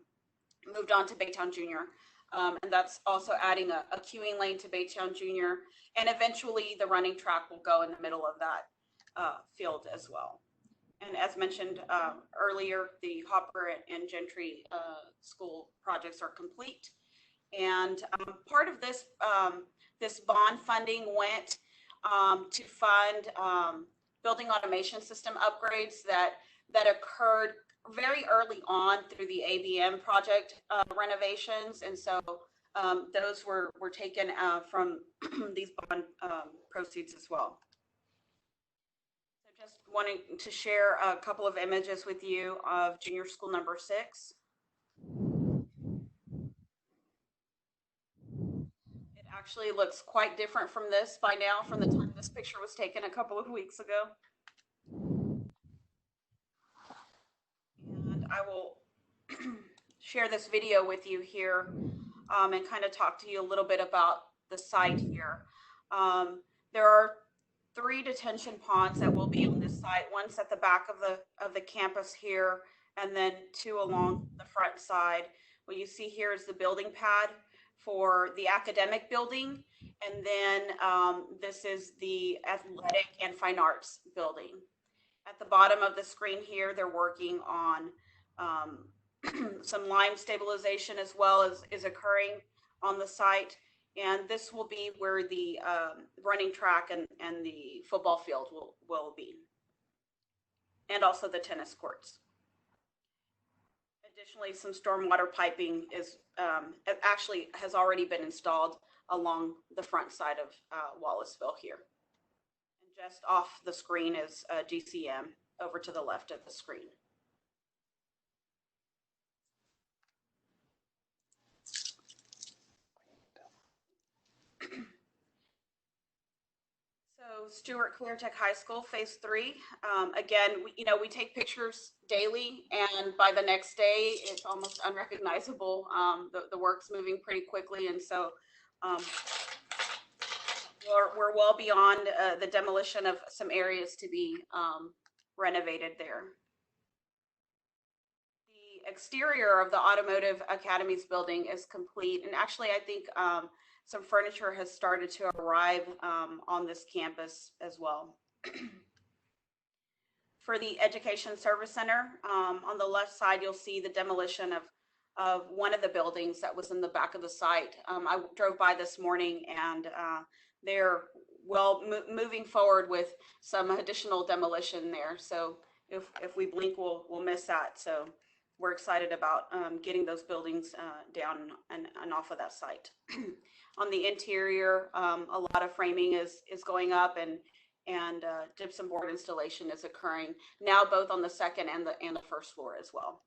moved on to Baytown Junior. And that's also adding a queuing lane to Baytown Junior. And eventually the running track will go in the middle of that field as well. And as mentioned earlier, the Hopper and Gentry school projects are complete. And part of this this bond funding went to fund building automation system upgrades that occurred very early on through the ABM project renovations. And so those were taken from these bond proceeds as well. So just wanting to share a couple of images with you of junior school number 6. It actually looks quite different from this by now, from the time this picture was taken a couple of weeks ago. And I will share this video with you here and kind of talk to you a little bit about the site here. There are 3 detention ponds that will be on this site. One's at the back of the campus here, and then 2 along the front side. What you see here is the building pad for the academic building, and then this is the athletic and fine arts building. At the bottom of the screen here, they're working on some lime stabilization as well as is occurring on the site. And this will be where the running track and the football field will be. And also the tennis courts. Additionally, some stormwater piping is actually has already been installed along the front side of Wallaceville here. And just off the screen is GCM over to the left of the screen. So Stewart Career Tech High School, Phase 3. Again, we take pictures daily, and by the next day, it's almost unrecognizable. The work's moving pretty quickly, and so we're well beyond the demolition of some areas to be renovated there. The exterior of the Automotive Academies building is complete, and actually, I think some furniture has started to arrive on this campus as well. For the Education Service Center, on the left side, you'll see the demolition of one of the buildings that was in the back of the site. I drove by this morning, and they're moving forward with some additional demolition there. So if we blink, we'll miss that. So we're excited about getting those buildings down and off of that site. On the interior, a lot of framing is going up, and gypsum board installation is occurring now, both on the second and the first floor as well.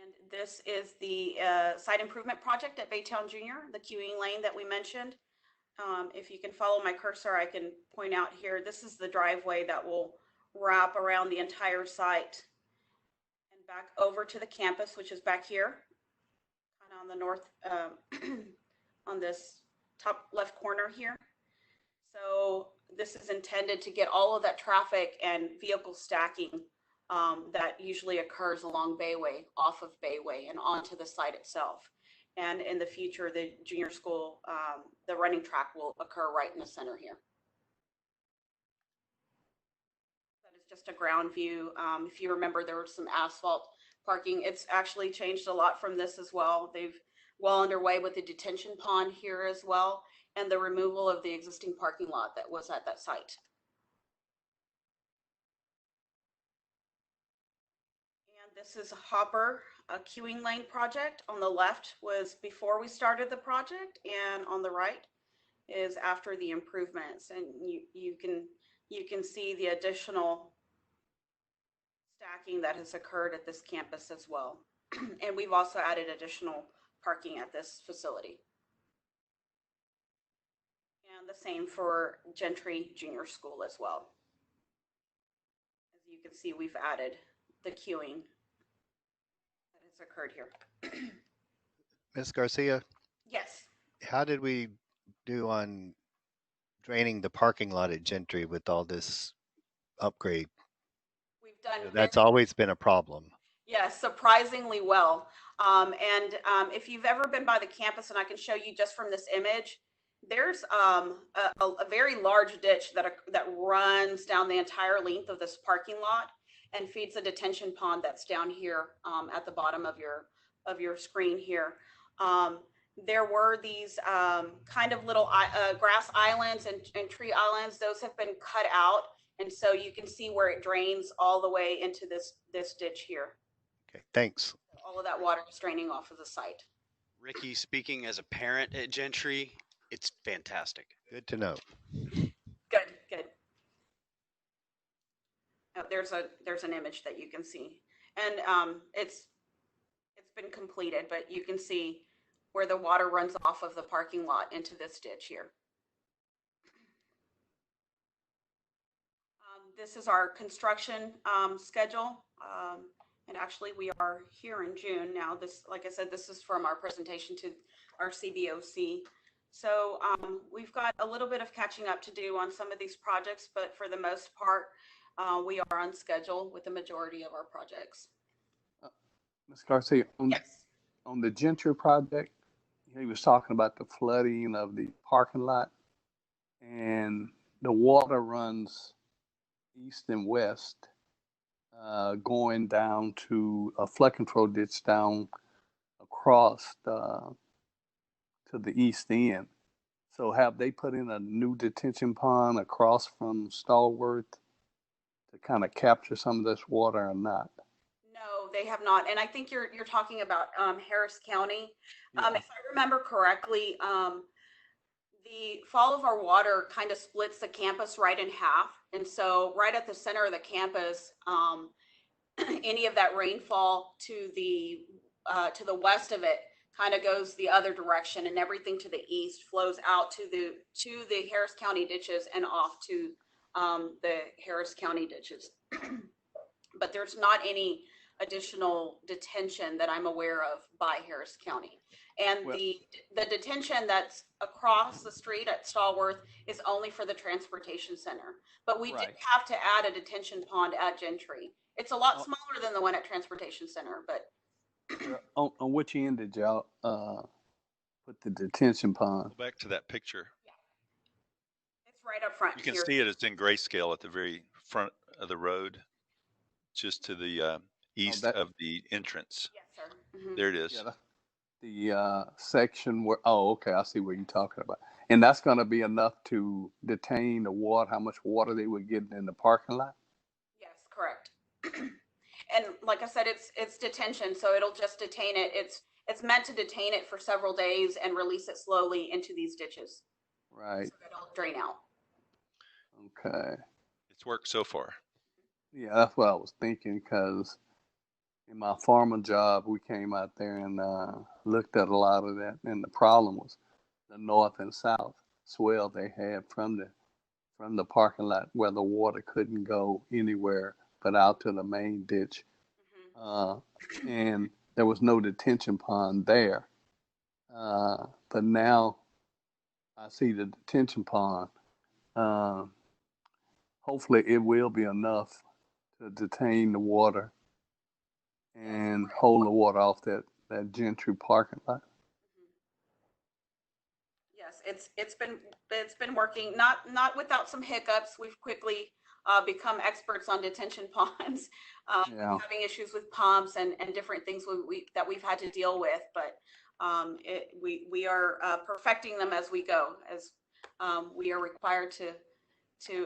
And this is the site improvement project at Baytown Junior, the queuing lane that we mentioned. If you can follow my cursor, I can point out here, this is the driveway that will wrap around the entire site and back over to the campus, which is back here, kind of on the north, on this top left corner here. So this is intended to get all of that traffic and vehicle stacking that usually occurs along Bayway, off of Bayway, and onto the site itself. And in the future, the junior school, the running track will occur right in the center here. That is just a ground view. If you remember, there was some asphalt parking. It's actually changed a lot from this as well. They've well underway with the detention pond here as well, and the removal of the existing parking lot that was at that site. And this is a Hopper, a queuing lane project. On the left was before we started the project, and on the right is after the improvements. And you can see the additional stacking that has occurred at this campus as well. And we've also added additional parking at this facility. And the same for Gentry Junior School as well. As you can see, we've added the queuing that has occurred here.
Ms. Garcia,
Yes.
how did we do on draining the parking lot at Gentry with all this upgrade?
We've done
That's always been a problem.
Yes, surprisingly well. If you've ever been by the campus, and I can show you just from this image, there's a very large ditch that runs down the entire length of this parking lot and feeds the detention pond that's down here at the bottom of your screen here. There were these kind of little grass islands and tree islands. Those have been cut out, and so you can see where it drains all the way into this ditch here.
Okay, thanks.
All of that water is draining off of the site.
Ricky, speaking as a parent at Gentry, it's fantastic.
Good to know.
Good. Oh, there's an image that you can see, and it's been completed, but you can see where the water runs off of the parking lot into this ditch here. This is our construction schedule. And actually, we are here in June now. This, like I said, this is from our presentation to our CBOC. So we've got a little bit of catching up to do on some of these projects, but for the most part, we are on schedule with the majority of our projects.
Ms. Garcia,
Yes.
On the Gentry project, he was talking about the flooding of the parking lot, and the water runs east and west, going down to a flood control ditch down across to the east end. So have they put in a new detention pond across from Stallworth to kind of capture some of this water or not?
No, they have not. And I think you're talking about Harris County.
Yeah.
If I remember correctly, the fall of our water kind of splits the campus right in half. And so right at the center of the campus, any of that rainfall to the west of it kind of goes the other direction, and everything to the east flows out to the Harris County ditches and off to the Harris County ditches. But there's not any additional detention that I'm aware of by Harris County. And the detention that's across the street at Stallworth is only for the transportation center. But we did have to add a detention pond at Gentry. It's a lot smaller than the one at Transportation Center, but
on which end did y'all put the detention pond?
Go back to that picture.
it's right up front.
You can
here.
see it. It's in grayscale at the very front of the road, just to the east of the entrance.
Yes, sir. Mhm.
There it is.
Yeah, the section where, okay, I see what you're talking about. And that's going to be enough to detain the water, how much water they were getting in the parking lot?
Yes, correct. And like I said, it's detention, so it'll just detain it. It's meant to detain it for several days and release it slowly into these ditches.
Right.
So it'll drain out.
Okay.
It's worked so far.
Yeah, that's what I was thinking, because in my farmer job, we came out there and looked at a lot of that, and the problem was the north and south swell they had from the parking lot where the water couldn't go anywhere but out to the main ditch. And there was no detention pond there. But now I see the detention pond. Hopefully it will be enough to detain the water and hold the water off that Gentry parking lot.
it's been working, not without some hiccups. We've quickly become experts on detention ponds,
Yeah.
having issues with pumps and different things that we've had to deal with. But we are perfecting them as we go, as we are required to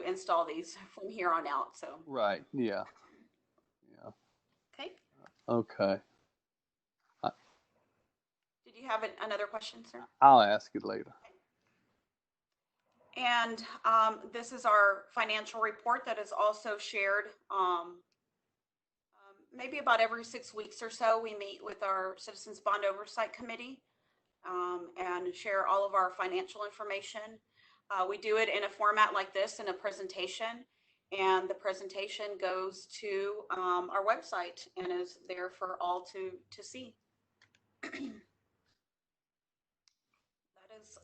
install these from here on out. So
Right. Yeah. Yeah.
okay.
Okay.
Did you have another question, sir?
I'll ask it later.
And this is our financial report that is also shared. Maybe about every 6 weeks or so, we meet with our Citizens Bond Oversight Committee and share all of our financial information. We do it in a format like this, in a presentation, and the presentation goes to our website and is there for all to see. That is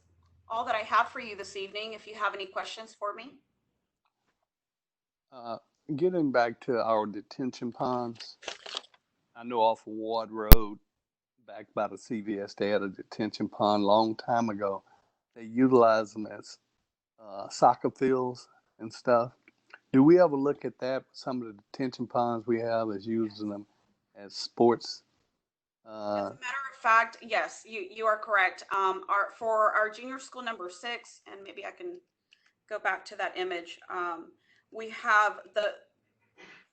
all that I have for you this evening. If you have any questions for me.
Getting back to our detention ponds, I know off of Ward Road, back by the CVS, they had a detention pond long time ago. They utilize them as soccer fields and stuff. Do we ever look at that? Some of the detention ponds we have as using them as sports.
As a matter of fact, yes, you are correct. For our junior school number 6, and maybe I can go back to that image. We have the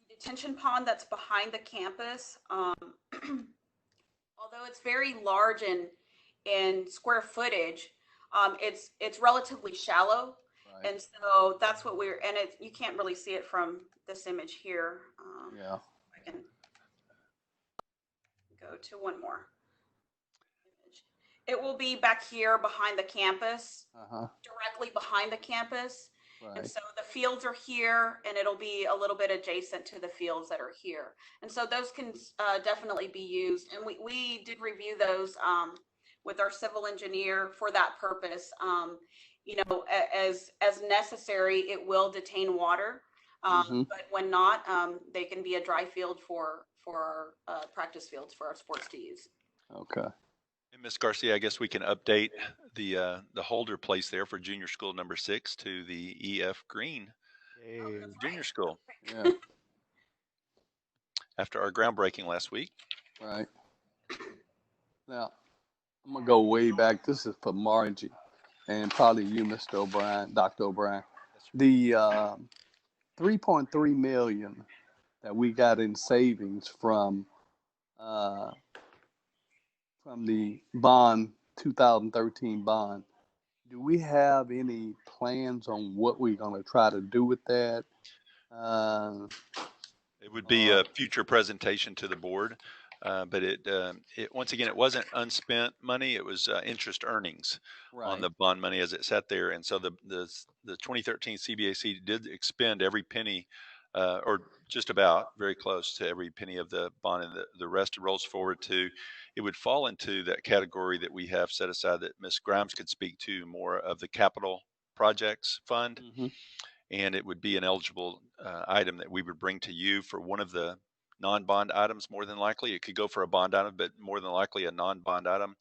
detention pond that's behind the campus. Although it's very large in square footage, it's relatively shallow. Right. And so that's what you can't really see it from this image here.
Yeah.
I can go to one more image. It will be back here behind the campus, directly behind the campus. Right. And so the fields are here, and it'll be a little bit adjacent to the fields that are here. And so those can definitely be used. And we did review those with our civil engineer for that purpose. You know, as necessary, it will detain water. But when not, they can be a dry field for practice fields for our sports to use.
Okay.
And Ms. Garcia, I guess we can update the holder place there for junior school number 6 to the EF Green junior school.
Yeah.
After our groundbreaking last week.
Right. Now, I'm going to go way back. This is for Margie and probably you, Mr. O'Brien, Dr. O'Brien. The $3.3 million that we got in savings from the bond, 2013 bond, do we have any plans on what we're going to try to do with that?
It would be a future presentation to the board, but it once again, it wasn't unspent money. It was interest earnings on the bond money as it sat there. And so the 2013 CBAC did expend every penny, or just about very close to every penny of the bond, and the rest rolls forward to. It would fall into that category that we have set aside that Ms. Grimes could speak to, more of the capital projects fund. And it would be an eligible item that we would bring to you for one of the non-bond items. More than likely, it could go for a bond item, but more than likely a non-bond item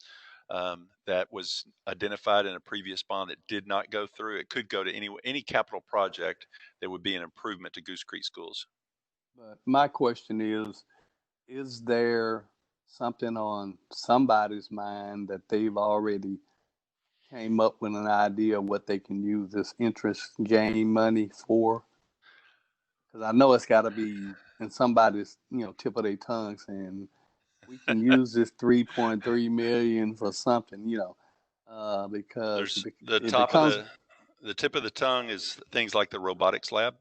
that was identified in a previous bond that did not go through. It could go to any capital project that would be an improvement to Goose Creek schools.
But my question is there something on somebody's mind that they've already came up with an idea of what they can use this interest gain money for? Because I know it's got to be in somebody's, tip of their tongue saying we can use this 3.3 million for something, because
the tip of the tongue is things like the robotics lab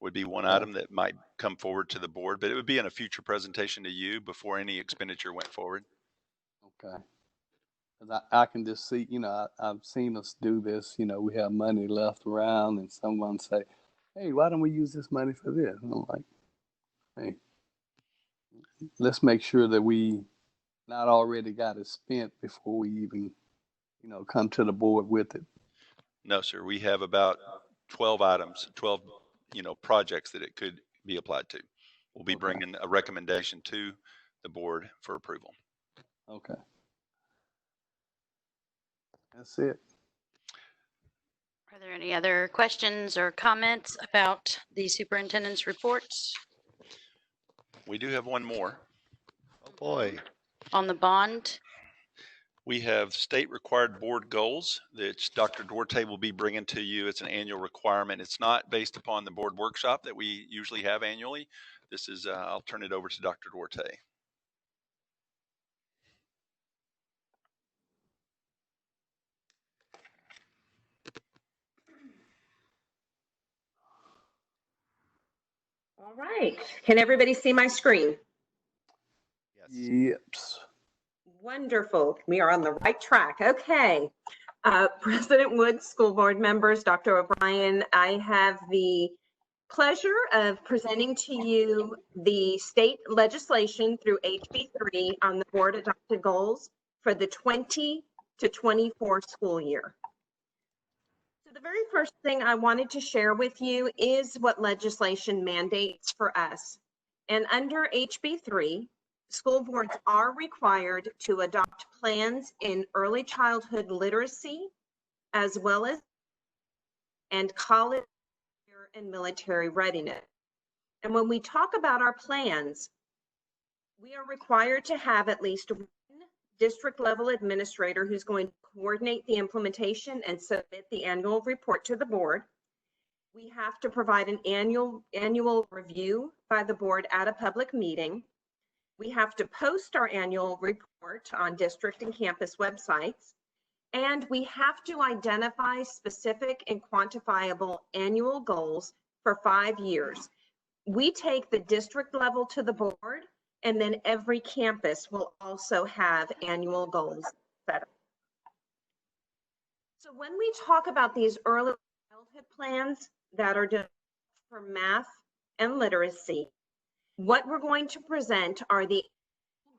would be one item that might come forward to the board, but it would be in a future presentation to you before any expenditure went forward.
Okay. I can just see, I've seen us do this, we have money left around and someone say, hey, why don't we use this money for this? And I'm like, hey, let's make sure that we not already got it spent before we even, come to the board with it.
No, sir. We have about 12 items, 12, projects that it could be applied to. We'll be bringing a recommendation to the board for approval.
Okay. That's it.
Are there any other questions or comments about the superintendent's reports?
We do have one more.
Oh boy.
On the bond?
We have state required board goals that Dr. Duarte will be bringing to you. It's an annual requirement. It's not based upon the board workshop that we usually have annually. This is, I'll turn it over to Dr. Duarte.
All right. Can everybody see my screen?
Yep.
Wonderful. We are on the right track. Okay. President Wood, school board members, Dr. O'Brien, I have the pleasure of presenting to you the state legislation through HB3 on the board adopted goals for the 20 to 24 school year. So the very first thing I wanted to share with you is what legislation mandates for us. And under HB3, school boards are required to adopt plans in early childhood literacy, as well as and college and military readiness. And when we talk about our plans, we are required to have at least one district level administrator who's going to coordinate the implementation and submit the annual report to the board. We have to provide an annual review by the board at a public meeting. We have to post our annual report on district and campus websites. And we have to identify specific and quantifiable annual goals for 5 years. We take the district level to the board, and then every campus will also have annual goals set up. So when we talk about these early childhood plans that are developed for math and literacy, what we're going to present are the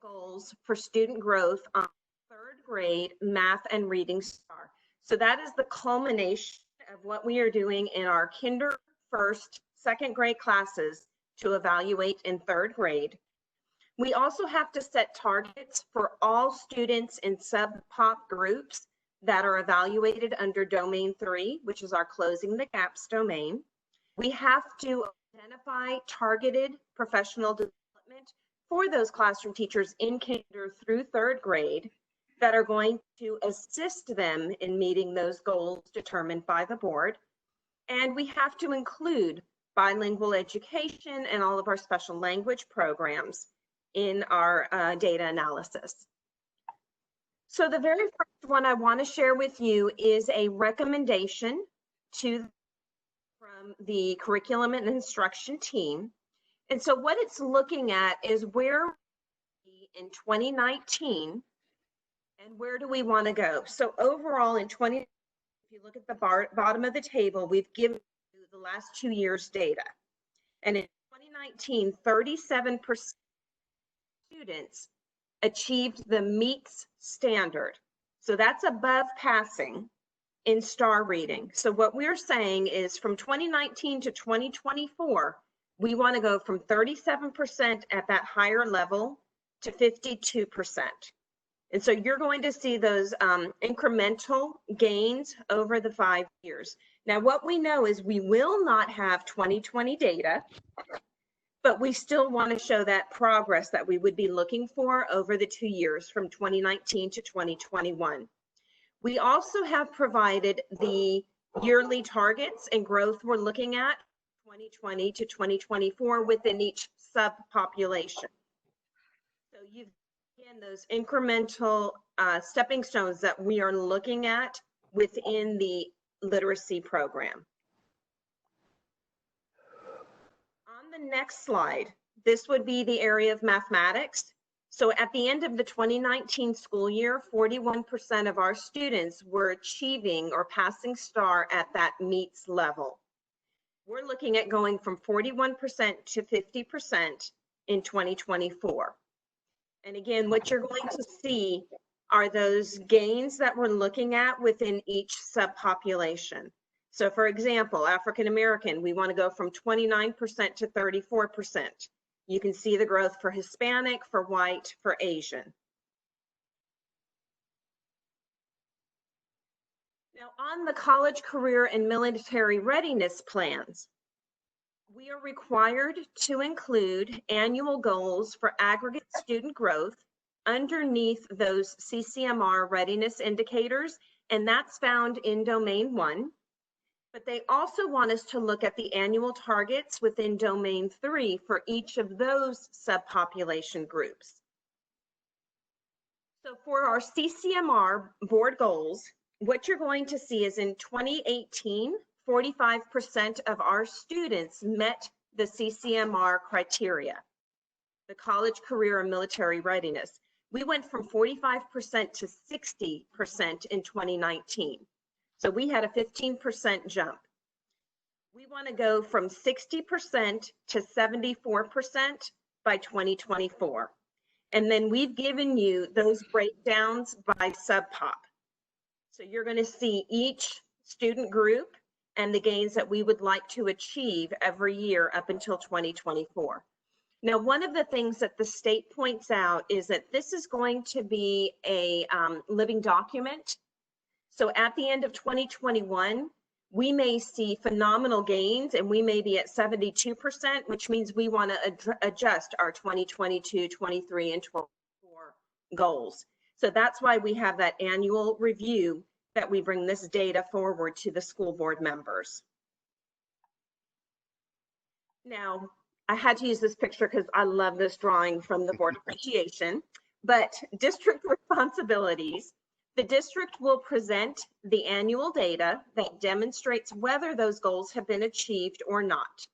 goals for student growth on third grade math and reading star. So that is the culmination of what we are doing in our kinder, first, second grade classes to evaluate in third grade. We also have to set targets for all students in sub-pop groups that are evaluated under domain 3, which is our closing the gaps domain. We have to identify targeted professional development for those classroom teachers in kinder through third grade that are going to assist them in meeting those goals determined by the board. And we have to include bilingual education and all of our special language programs in our data analysis. So the very first one I want to share with you is a recommendation from the curriculum and instruction team. And so what it's looking at is where in 2019 and where do we want to go? So overall in if you look at the bottom of the table, we've given you the last 2 years data. And in 2019, 37% students achieved the meets standard. So that's above passing in star reading. So what we're saying is from 2019 to 2024, we want to go from 37% at that higher level to 52%. And so you're going to see those incremental gains over the 5 years. Now, what we know is we will not have 2020 data, but we still want to show that progress that we would be looking for over the 2 years from 2019 to 2021. We also have provided the yearly targets and growth we're looking at 2020 to 2024 within each subpopulation. So you've again those incremental stepping stones that we are looking at within the literacy program. On the next slide, this would be the area of mathematics. So at the end of the 2019 school year, 41% of our students were achieving or passing star at that meets level. We're looking at going from 41% to 50% in 2024. And again, what you're going to see are those gains that we're looking at within each subpopulation. So for example, African American, we want to go from 29% to 34%. You can see the growth for Hispanic, for white, for Asian. Now, on the college, career, and military readiness plans, we are required to include annual goals for aggregate student growth underneath those CCMR readiness indicators, and that's found in Domain 1. But they also want us to look at the annual targets within Domain 3 for each of those subpopulation groups. So for our CCMR board goals, what you're going to see is in 2018, 45% of our students met the CCMR criteria, the college, career, and military readiness. We went from 45% to 60% in 2019. So we had a 15% jump. We want to go from 60% to 74% by 2024. And then we've given you those breakdowns by subpop. So you're going to see each student group and the gains that we would like to achieve every year up until 2024. Now, one of the things that the state points out is that this is going to be a living document. So at the end of 2021, we may see phenomenal gains and we may be at 72%, which means we want to adjust our 2022, 23, and 24 goals. So that's why we have that annual review that we bring this data forward to the school board members. Now, I had to use this picture because I love this drawing from the board appreciation, but district responsibilities. The district will present the annual data that demonstrates whether those goals have been achieved or not.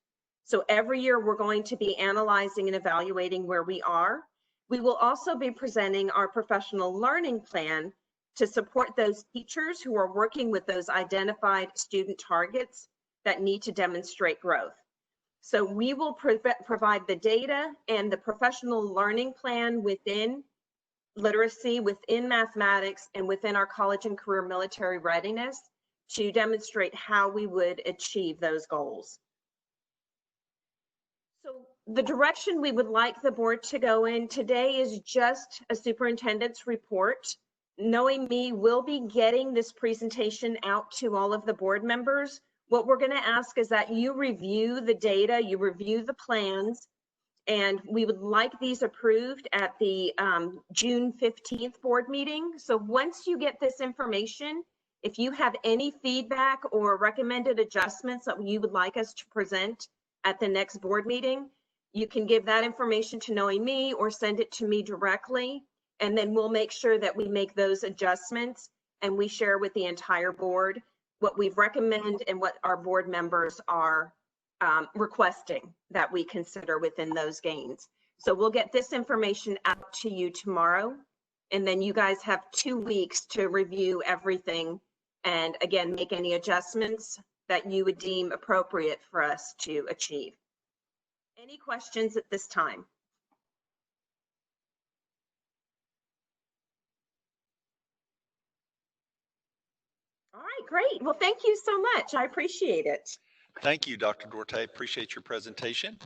So every year we're going to be analyzing and evaluating where we are. We will also be presenting our professional learning plan to support those teachers who are working with those identified student targets that need to demonstrate growth. So we will provide the data and the professional learning plan within literacy, within mathematics, and within our college and career military readiness to demonstrate how we would achieve those goals. So the direction we would like the board to go in today is just a superintendent's report. Knowing me, we'll be getting this presentation out to all of the board members. What we're going to ask is that you review the data, you review the plans, and we would like these approved at the June 15th board meeting. So once you get this information, if you have any feedback or recommended adjustments that you would like us to present at the next board meeting, you can give that information to Knowing Me or send it to me directly. And then we'll make sure that we make those adjustments and we share with the entire board what we've recommended and what our board members are requesting that we consider within those gains. So we'll get this information out to you tomorrow, and then you guys have 2 weeks to review everything and again, make any adjustments that you would deem appropriate for us to achieve. Any questions at this time? All right, great. Well, thank you so much. I appreciate it.
Thank you, Dr. Duarte. Appreciate your presentation.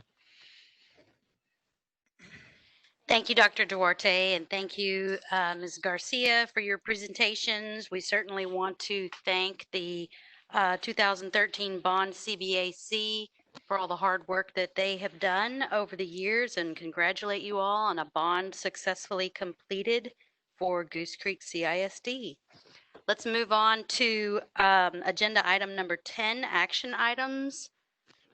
Thank you, Dr. Duarte, and thank you, Ms. Garcia, for your presentations. We certainly want to thank the 2013 Bond CBAC for all the hard work that they have done over the years and congratulate you all on a bond successfully completed for Goose Creek CISD. Let's move on to agenda item number 10, action items.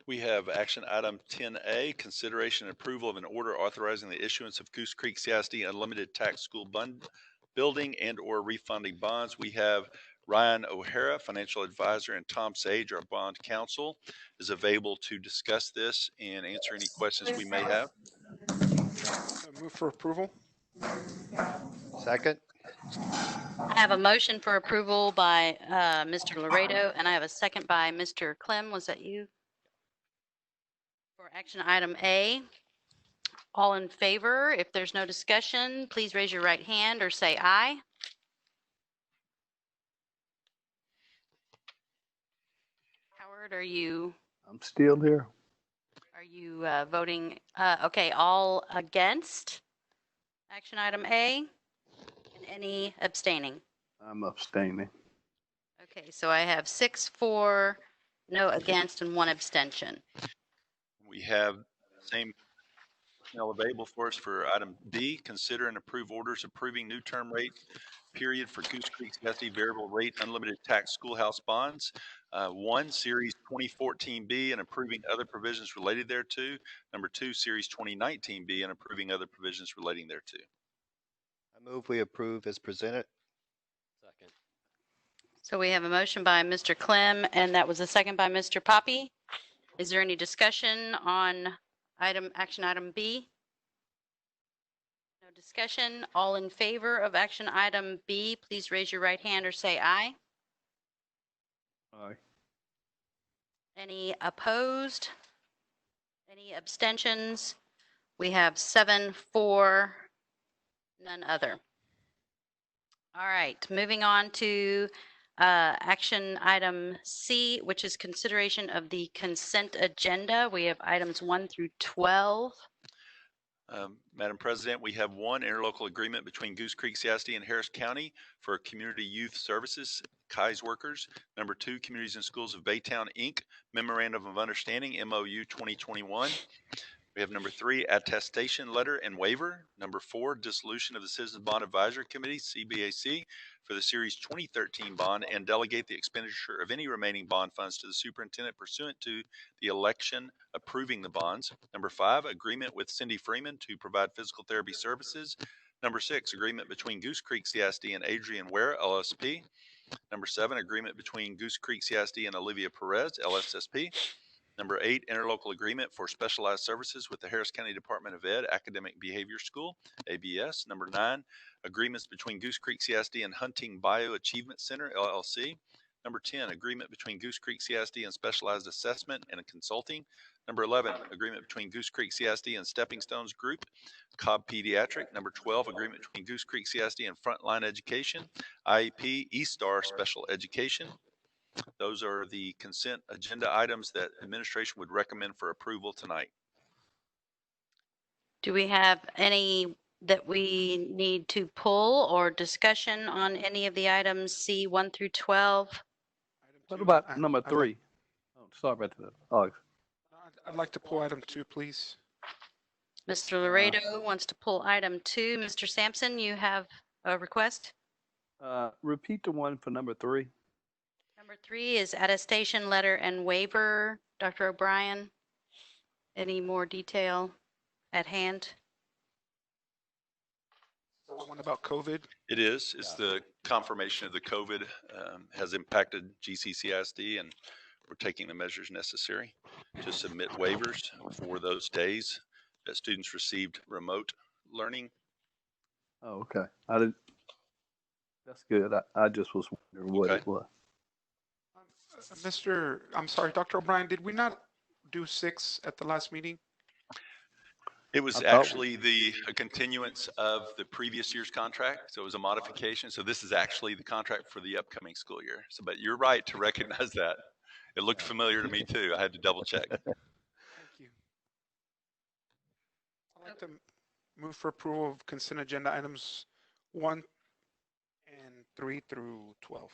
We have action item 10A, consideration and approval of an order authorizing the issuance of Goose Creek CISD unlimited tax school bond building and or refunding bonds. We have Ryan O'Hara, financial advisor, and Tom Sage, our bond counsel, is available to discuss this and answer any questions we may have.
Move for approval.
Second.
I have a motion for approval by Mr. Laredo, and I have a second by Mr. Clem. Was that you? For action item A, all in favor? If there's no discussion, please raise your right hand or say aye. Howard, are you?
I'm still here.
Are you voting? Okay, all against action item A, and any abstaining?
I'm abstaining.
Okay, so I have 6 for, no against, and 1 abstention.
We have the same personnel available for us for item D. Consider and approve orders approving new term rate period for Goose Creek CSD variable rate unlimited tax schoolhouse bonds. 1, Series 2014B, and approving other provisions related thereto. Number 2, Series 2019B, and approving other provisions relating thereto.
I move we approve as presented.
Second.
So we have a motion by Mr. Clem, and that was a second by Mr. Poppy. Is there any discussion on action item B? No discussion. All in favor of action item B, please raise your right hand or say aye.
Aye.
Any opposed? Any abstentions? We have 7 for, none other. All right, moving on to action item C, which is consideration of the consent agenda. We have items 1 through 12.
Madam President, we have 1 interlocal agreement between Goose Creek CSD and Harris County for Community Youth Services, KAIS workers. Number 2, Communities and Schools of Baytown, Inc., Memorandum of Understanding, MOU 2021. We have number 3, attestation letter and waiver. Number 4, dissolution of the Citizens Bond Advisory Committee, CBAC, for the Series 2013 bond and delegate the expenditure of any remaining bond funds to the superintendent pursuant to the election approving the bonds. Number 5, agreement with Cindy Freeman to provide physical therapy services. Number 6, agreement between Goose Creek CSD and Adrian Ware, LSP. Number 7, agreement between Goose Creek CSD and Olivia Perez, LSSP. Number 8, interlocal agreement for specialized services with the Harris County Department of Ed Academic Behavior School, ABS. Number 9, agreements between Goose Creek CSD and Hunting Bio Achievement Center, LLC. Number 10, agreement between Goose Creek CSD and Specialized Assessment and Consulting. Number 11, agreement between Goose Creek CSD and Stepping Stones Group, Cobb Pediatric. Number 12, agreement between Goose Creek CSD and Frontline Education, IEP, eStar Special Education. Those are the consent agenda items that administration would recommend for approval tonight.
Do we have any that we need to pull or discussion on any of the items C 1 through 12?
What about number 3? Oh, sorry about that. Oh,
I'd like to pull item 2, please.
Mr. Laredo wants to pull item 2. Mr. Sampson, you have a request?
repeat the one for number 3.
Number 3 is attestation letter and waiver. Dr. O'Brien, any more detail at hand?
The one about COVID?
It is. It's the confirmation of the COVID has impacted GCCISD, and we're taking the measures necessary to submit waivers for those days that students received remote learning.
Oh, okay. I didn't. That's good. I just was wondering what it was.
I'm sorry, Dr. O'Brien, did we not do 6 at the last meeting?
It was actually a continuance of the previous year's contract, so it was a modification. So this is actually the contract for the upcoming school year. So, but you're right to recognize that. It looked familiar to me too. I had to double check.
Thank you. I'd like to move for approval of consent agenda items 1 and 3 through 12.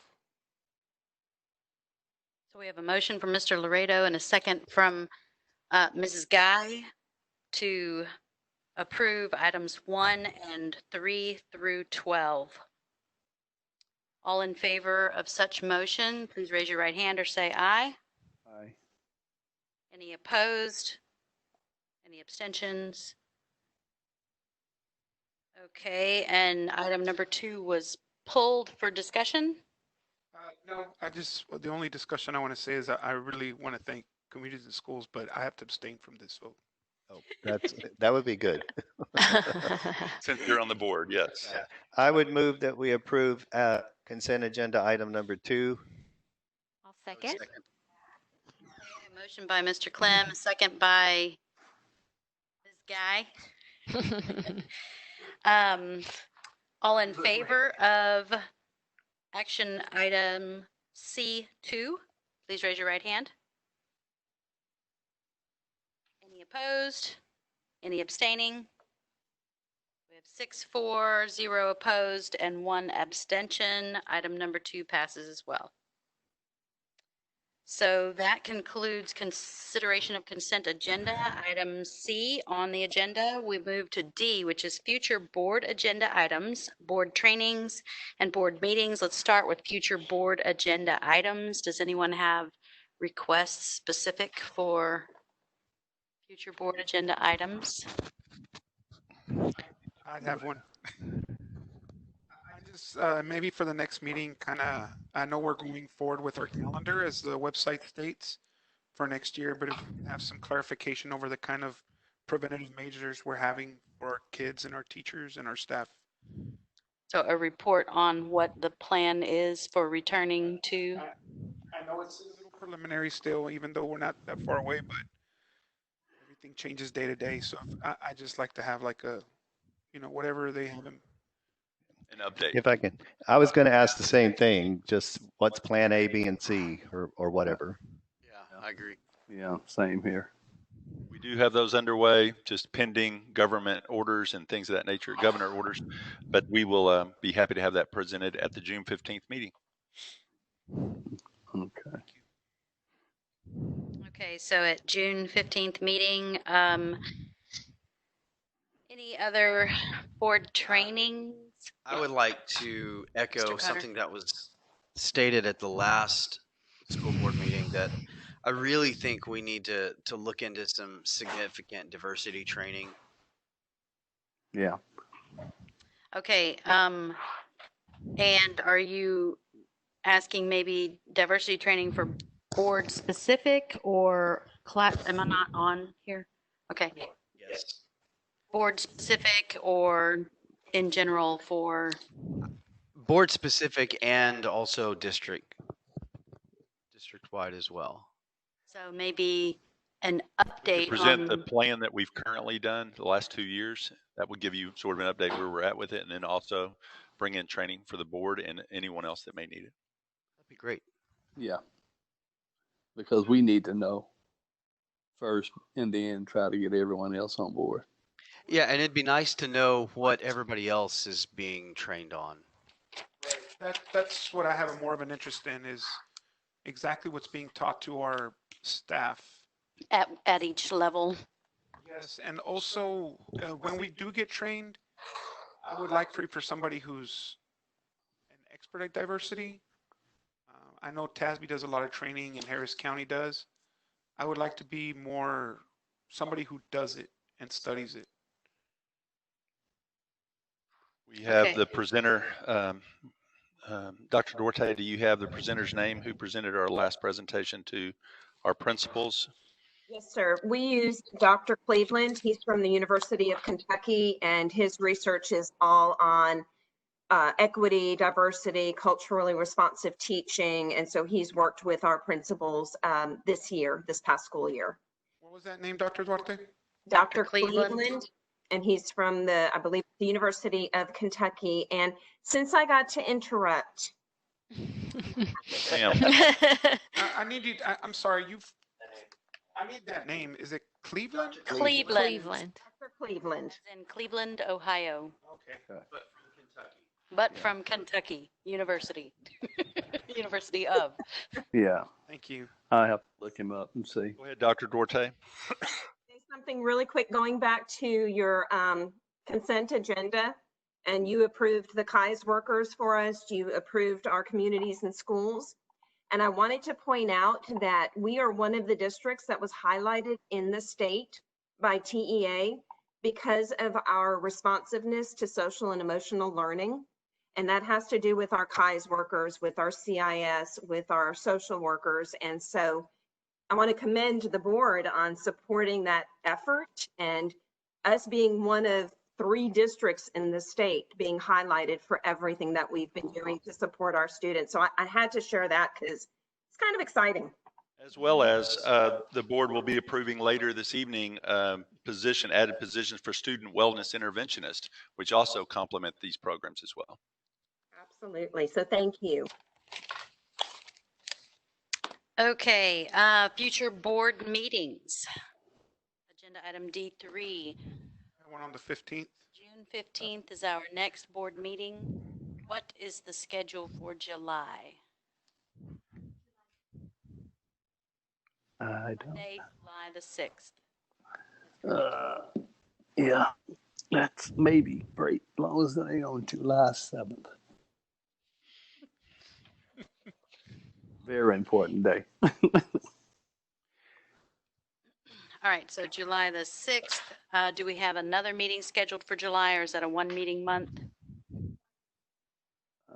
So we have a motion from Mr. Laredo and a second from Mrs. Guy to approve items 1 and 3 through 12. All in favor of such motion, please raise your right hand or say aye.
Aye.
Any opposed? Any abstentions? Okay, and item number 2 was pulled for discussion.
No, the only discussion I want to say is I really want to thank communities and schools, but I have to abstain from this vote.
Oh, that would be good.
Since you're on the board, yes.
I would move that we approve consent agenda item number 2.
I'll second. Okay, a motion by Mr. Clem, a second by Ms. Guy. All in favor of action item C2, please raise your right hand. Any opposed? Any abstaining? We have 6 for, 0 opposed, and 1 abstention. Item number 2 passes as well. So that concludes consideration of consent agenda. Item C on the agenda, we move to D, which is future board agenda items, board trainings, and board meetings. Let's start with future board agenda items. Does anyone have requests specific for future board agenda items?
I'd have one. I just, maybe for the next meeting, I know we're going forward with our calendar as the website states for next year, but if we can have some clarification over the kind of preventative measures we're having for our kids and our teachers and our staff.
So a report on what the plan is for returning to.
I know it's a little preliminary still, even though we're not that far away, but everything changes day to day. So I just like to have like a, whatever they have in.
An update.
If I can, I was going to ask the same thing, just what's plan A, B, and C or whatever.
Yeah, I agree.
Yeah, same here.
We do have those underway, just pending government orders and things of that nature, governor orders, but we will be happy to have that presented at the June 15th meeting.
Okay.
Okay, so at June 15th meeting, any other board trainings?
I would like to echo
Mr. Cotter.
something that was stated at the last school board meeting, that I really think we need to look into some significant diversity training.
Yeah.
Okay, and are you asking maybe diversity training for board specific or class? Am I not on here? Okay.
Yes.
Board specific or in general for?
Board specific and also district wide as well.
So maybe an
To
update
present the
on,
plan that we've currently done the last 2 years. That would give you sort of an update where we're at with it, and then also bring in training for the board and anyone else that may need it.
That'd be great.
Yeah. Because we need to know first and then try to get everyone else on board.
Yeah, and it'd be nice to know what everybody else is being trained on.
That's what I have more of an interest in, is exactly what's being taught to our staff.
at each level.
Yes, and also when we do get trained, I would like for somebody who's an expert at diversity. I know TASB does a lot of training and Harris County does. I would like to be more somebody who does it and studies it.
We have
Okay.
the presenter, Dr. Duarte, do you have the presenter's name who presented our last presentation to our principals?
Yes, sir. We used Dr. Cleveland. He's from the University of Kentucky, and his research is all on equity, diversity, culturally responsive teaching. And so he's worked with our principals this past school year.
What was that name, Dr. Duarte?
Dr.
Cleveland.
Cleveland, and he's from I believe, the University of Kentucky. And since I got to interrupt,
Ma'am.
I need you, I'm sorry, I need that name. Is it Cleveland?
Cleveland.
Dr. Cleveland.
In Cleveland, Ohio,
Okay.
but from Kentucky University. University of.
Yeah.
Thank you.
I have to look him up and see.
Go ahead, Dr. Duarte.
Say something really quick, going back to your consent agenda, and you approved the KAIS workers for us. You approved our communities and schools. And I wanted to point out that we are one of the districts that was highlighted in the state by TEA because of our responsiveness to social and emotional learning. And that has to do with our KAIS workers, with our CIS, with our social workers. And so I want to commend the board on supporting that effort, and us being one of 3 districts in the state being highlighted for everything that we've been doing to support our students. So I had to share that because it's kind of exciting.
As well as the board will be approving later this evening added positions for student wellness interventionist, which also complement these programs as well.
Absolutely. So thank you.
Okay, future board meetings. Agenda item D3.
One on the 15th.
June 15th is our next board meeting. What is the schedule for July?
I don't.
Monday, July the 6th.
Yeah, that's maybe great, as long as it ain't on July 7th. Very important day.
All right, so July the 6th. Do we have another meeting scheduled for July, or is that a one meeting month?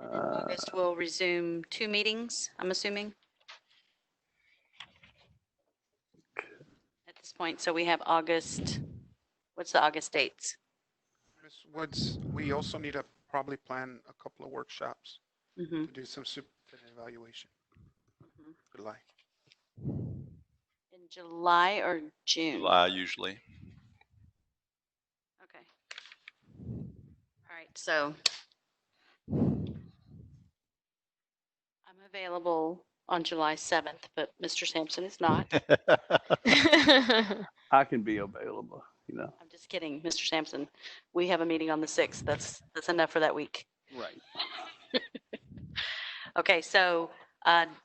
And then August will resume 2 meetings, I'm assuming. At this point, so we have August. What's the August dates?
Ms. Woods, we also need to probably plan a couple of workshops
Mm-hmm.
to do some superintendent evaluation. July.
In July or June?
July usually.
Okay. All right, so I'm available on July 7th, but Mr. Sampson is not.
I can be available, you know.
I'm just kidding, Mr. Sampson. We have a meeting on the 6th. That's enough for that week.
Right.
Okay, so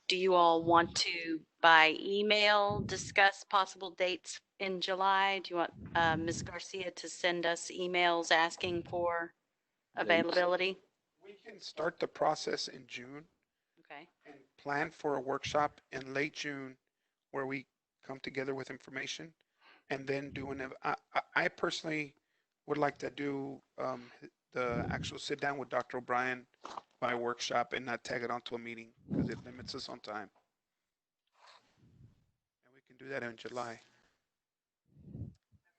do you all want to, by email, discuss possible dates in July? Do you want Ms. Garcia to send us emails asking for availability?
We can start the process in June
Okay.
and plan for a workshop in late June where we come together with information and then do I personally would like to do the actual sit down with Dr. O'Brien by workshop and not tag it onto a meeting because it limits us on time. And we can do that in July.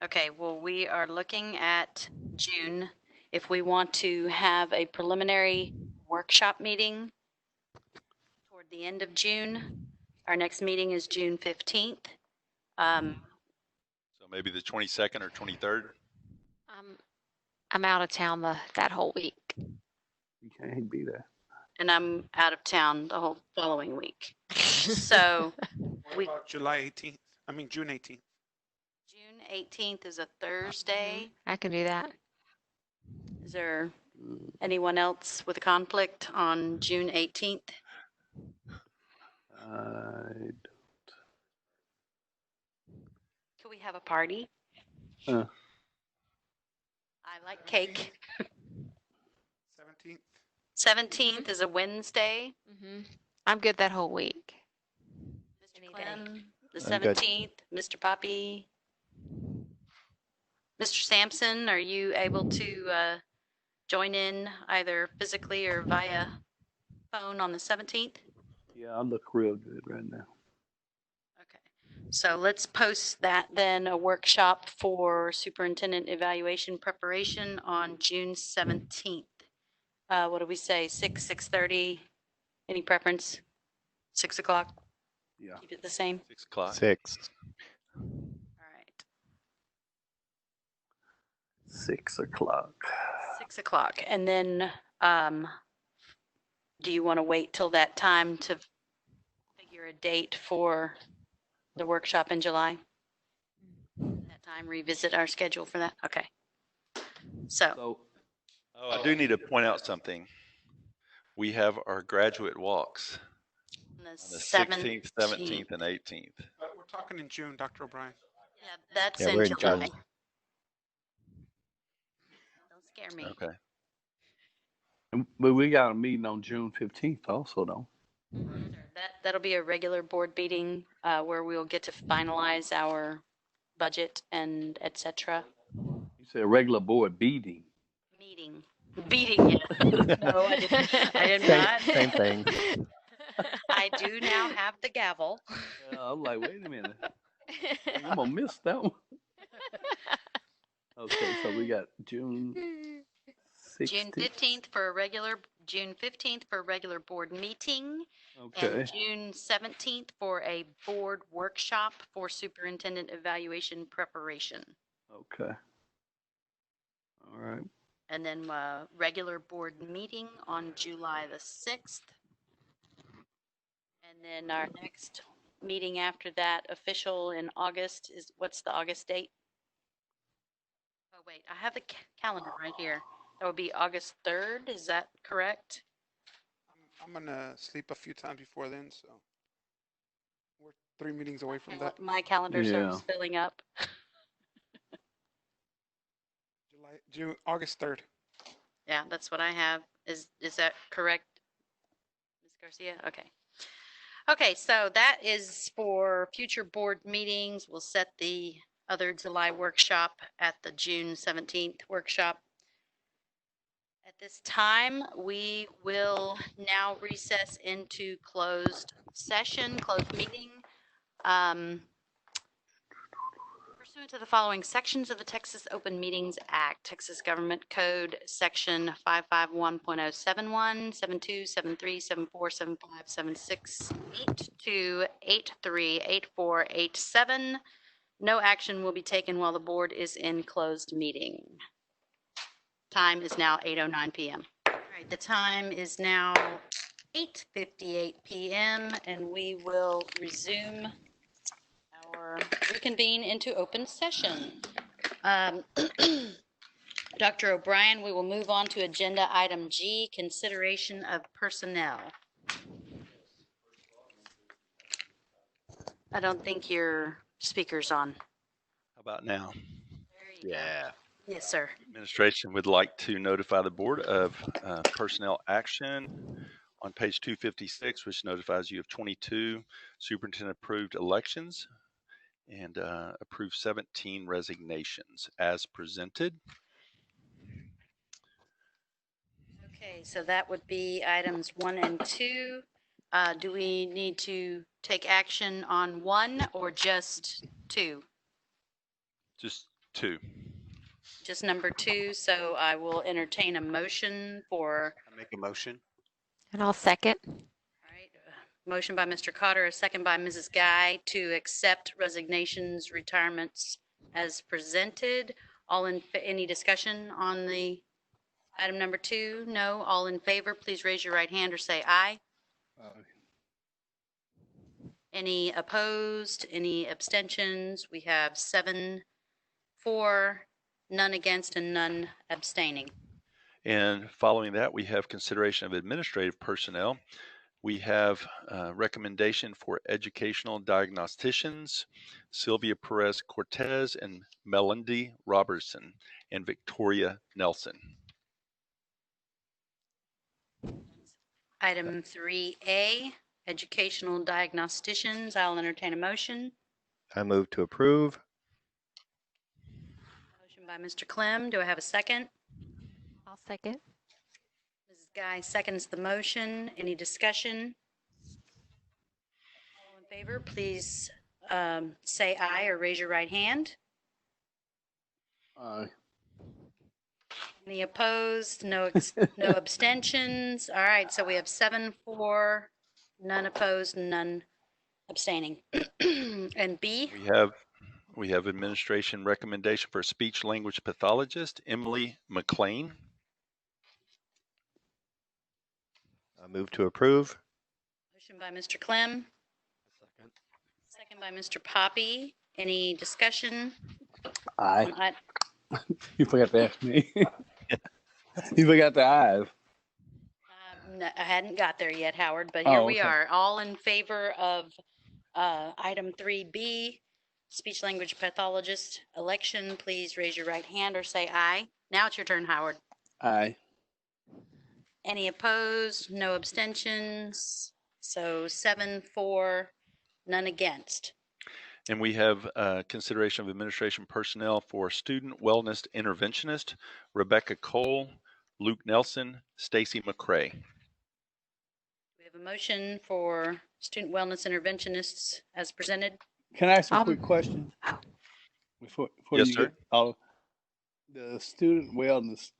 Okay, well, we are looking at June. If we want to have a preliminary workshop meeting toward the end of June, our next meeting is June 15th.
So maybe the 22nd or 23rd.
I'm out of town that whole week.
You can't be there.
And I'm out of town the whole following week. So
What about July 18th? I mean, June 18th.
June 18th is a Thursday.
I can do that.
Is there anyone else with a conflict on June 18th? Could we have a party? I like cake.
17th.
17th is a Wednesday.
I'm good that whole week.
Mr. Clem, the
I'm good.
17th, Mr. Poppy. Mr. Sampson, are you able to join in either physically or via phone on the 17th?
Yeah, I look real good right now.
Okay, so let's post that then, a workshop for superintendent evaluation preparation on June 17th. What do we say, 6:30? Any preference? 6 o'clock?
Yeah.
Keep it the same?
6 o'clock.
6.
All right.
6 o'clock.
6 o'clock. And then do you want to wait till that time to figure a date for the workshop in July? That time, revisit our schedule for that? Okay. So
Oh, I do need to point out something. We have our graduate walks
on
on the 16th, 17th, and 18th.
We're talking in June, Dr. O'Brien.
Yeah, that's
Yeah,
in
we're in
July.
June.
Don't scare me.
Okay.
But we got a meeting on June 15th also, though.
That'll be a regular board meeting where we'll get to finalize our budget and et cetera.
You said regular board meeting.
Beating it. No, I did not.
Same thing.
I do now have the gavel.
I'm like, wait a minute. I'm going to miss that one. Okay, so we got June 16th.
June 15th for a regular, June 15th for a regular board meeting.
Okay.
And June 17th for a board workshop for superintendent evaluation preparation.
Okay. All right.
And then regular board meeting on July the 6th. And then our next meeting after that, official in August, is, what's the August date? Oh, wait, I have the calendar right here. That would be August 3rd, is that correct?
I'm going to sleep a few times before then, so 3 meetings away from that.
My calendar starts filling up.
August 3rd.
Yeah, that's what I have. Is that correct, Ms. Garcia? Okay. Okay, so that is for future board meetings. We'll set the other July workshop at the June 17th workshop. At this time, we will now recess into closed session, closed meeting. Pursuant to the following sections of the Texas Open Meetings Act, Texas Government Code Section 551.071, 72, 73, 74, 75, 76, 82, 83, 84, 87. No action will be taken while the board is in closed meeting. Time is now 8:09 p.m. All right, the time is now 8:58 p.m. and we will reconvene into open session. Dr. O'Brien, we will move on to agenda item G, consideration of personnel. I don't think your speaker's on.
How about now?
Yeah.
Yes, sir.
Administration would like to notify the board of personnel action on page 256, which notifies you of 22 superintendent approved elections and approved 17 resignations as presented.
Okay, so that would be items 1 and 2. Do we need to take action on 1 or just 2?
Just 2.
Just number 2. So I will entertain a motion for.
I make a motion.
And I'll second.
All right. Motion by Mr. Cotter, a second by Mrs. Guy to accept resignations, retirements as presented. Any discussion on the item number 2? No. All in favor, please raise your right hand or say aye. Any opposed? Any abstentions? We have 7 for, none against, and none abstaining.
And following that, we have consideration of administrative personnel. We have recommendation for educational diagnosticians, Sylvia Perez Cortez and Melindy Robertson and Victoria Nelson.
Item 3A, educational diagnosticians. I'll entertain a motion.
I move to approve.
Motion by Mr. Clem. Do I have a second?
I'll second.
Mrs. Guy seconds the motion. Any discussion? All in favor, please say aye or raise your right hand.
Aye.
Any opposed? No abstentions. All right, so we have 7 for, none opposed, none abstaining. And B?
We have administration recommendation for speech language pathologist, Emily McLean.
I move to approve.
Motion by Mr. Clem. Second by Mr. Poppy. Any discussion?
Aye. You forgot to ask me. You forgot the ayes.
No, I hadn't got there yet, Howard, but here we
okay.
are. All in favor of item 3B, speech language pathologist election, please raise your right hand or say aye. Now it's your turn, Howard.
Aye.
Any opposed? No abstentions? So 7 for, none against.
And we have consideration of administration personnel for student wellness interventionist, Rebecca Cole, Luke Nelson, Stacy McCrae.
We have a motion for student wellness interventionists as presented.
Can I ask a quick question? Before
Yes,
you
sir.
get all the student wellness,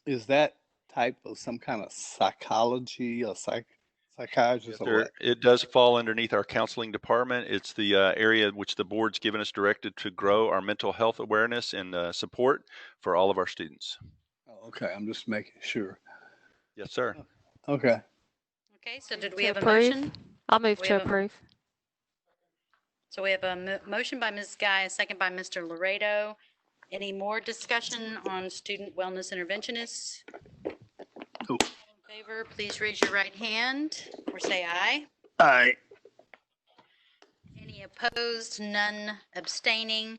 is that type of some kind of psychology or psychiatrist or what?
It does fall underneath our counseling department. It's the area which the board's given us directed to grow our mental health awareness and support for all of our students.
Oh, okay, I'm just making sure.
Yes, sir.
Okay.
Okay, so did we
To
have a
approve?
motion?
I'll move
We
to
have a-
approve.
So we have a motion by Ms. Guy, a second by Mr. Laredo. Any more discussion on student wellness interventionists?
Cool.
All in favor, please raise your right hand or say aye.
Aye.
Any Any opposed? None abstaining.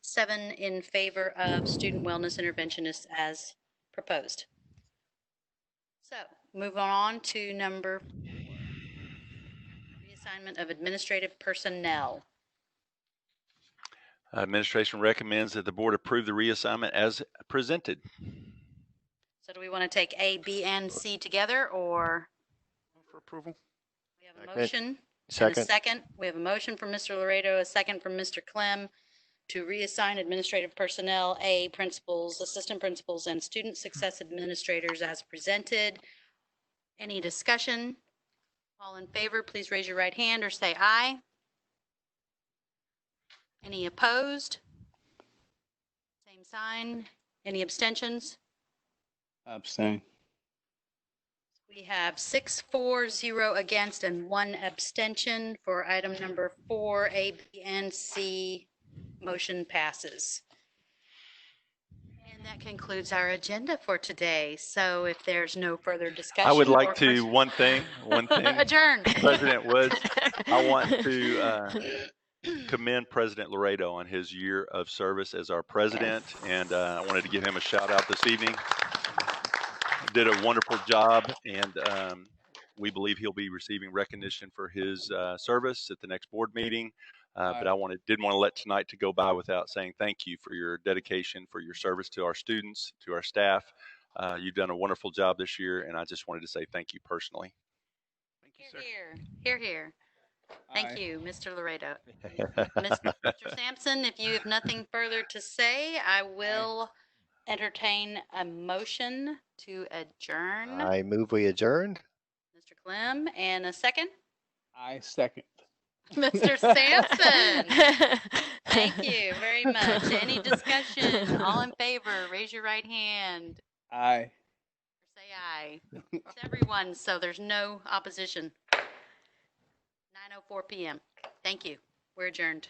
7 in favor of student wellness interventionists as proposed. So move on to number 4, reassignment of administrative personnel.
Administration recommends that the board approve the reassignment as presented.
So do we want to take A, B, and C together, or?
For approval.
We have a motion and a
Second.
second. We have a motion from Mr. Laredo, a second from Mr. Clem to reassign administrative personnel, A, principals, assistant principals, and student success administrators as presented. Any discussion? All in favor, please raise your right hand or say aye. Any opposed? Same sign. Any abstentions?
Abstain.
We have 6 for, 0 against, and 1 abstention for item number 4, A, B, and C. Motion passes. And that concludes our agenda for today. So if there's no further discussion.
I would like
or
to, one thing.
Adjourn.
President Woods, I want to commend President Laredo on his year of service as our president. And I wanted to give him a shout out this evening. Did a wonderful job, and we believe he'll be receiving recognition for his service at the next board meeting. But I didn't want to let tonight to go by without saying thank you for your dedication, for your service to our students, to our staff. You've done a wonderful job this year, and I just wanted to say thank you personally.
Thank you, sir.
Here, here. Thank you, Mr. Laredo. Mr. Sampson, if you have nothing further to say, I will entertain a motion to adjourn.
I move we adjourned.
Mr. Clem, and a second?
I second.
Mr. Sampson. Thank you very much. Any discussion? All in favor, raise your right hand.
Aye.
Or say aye. It's everyone, so there's no opposition. 9:04 p.m. Thank you. We're adjourned.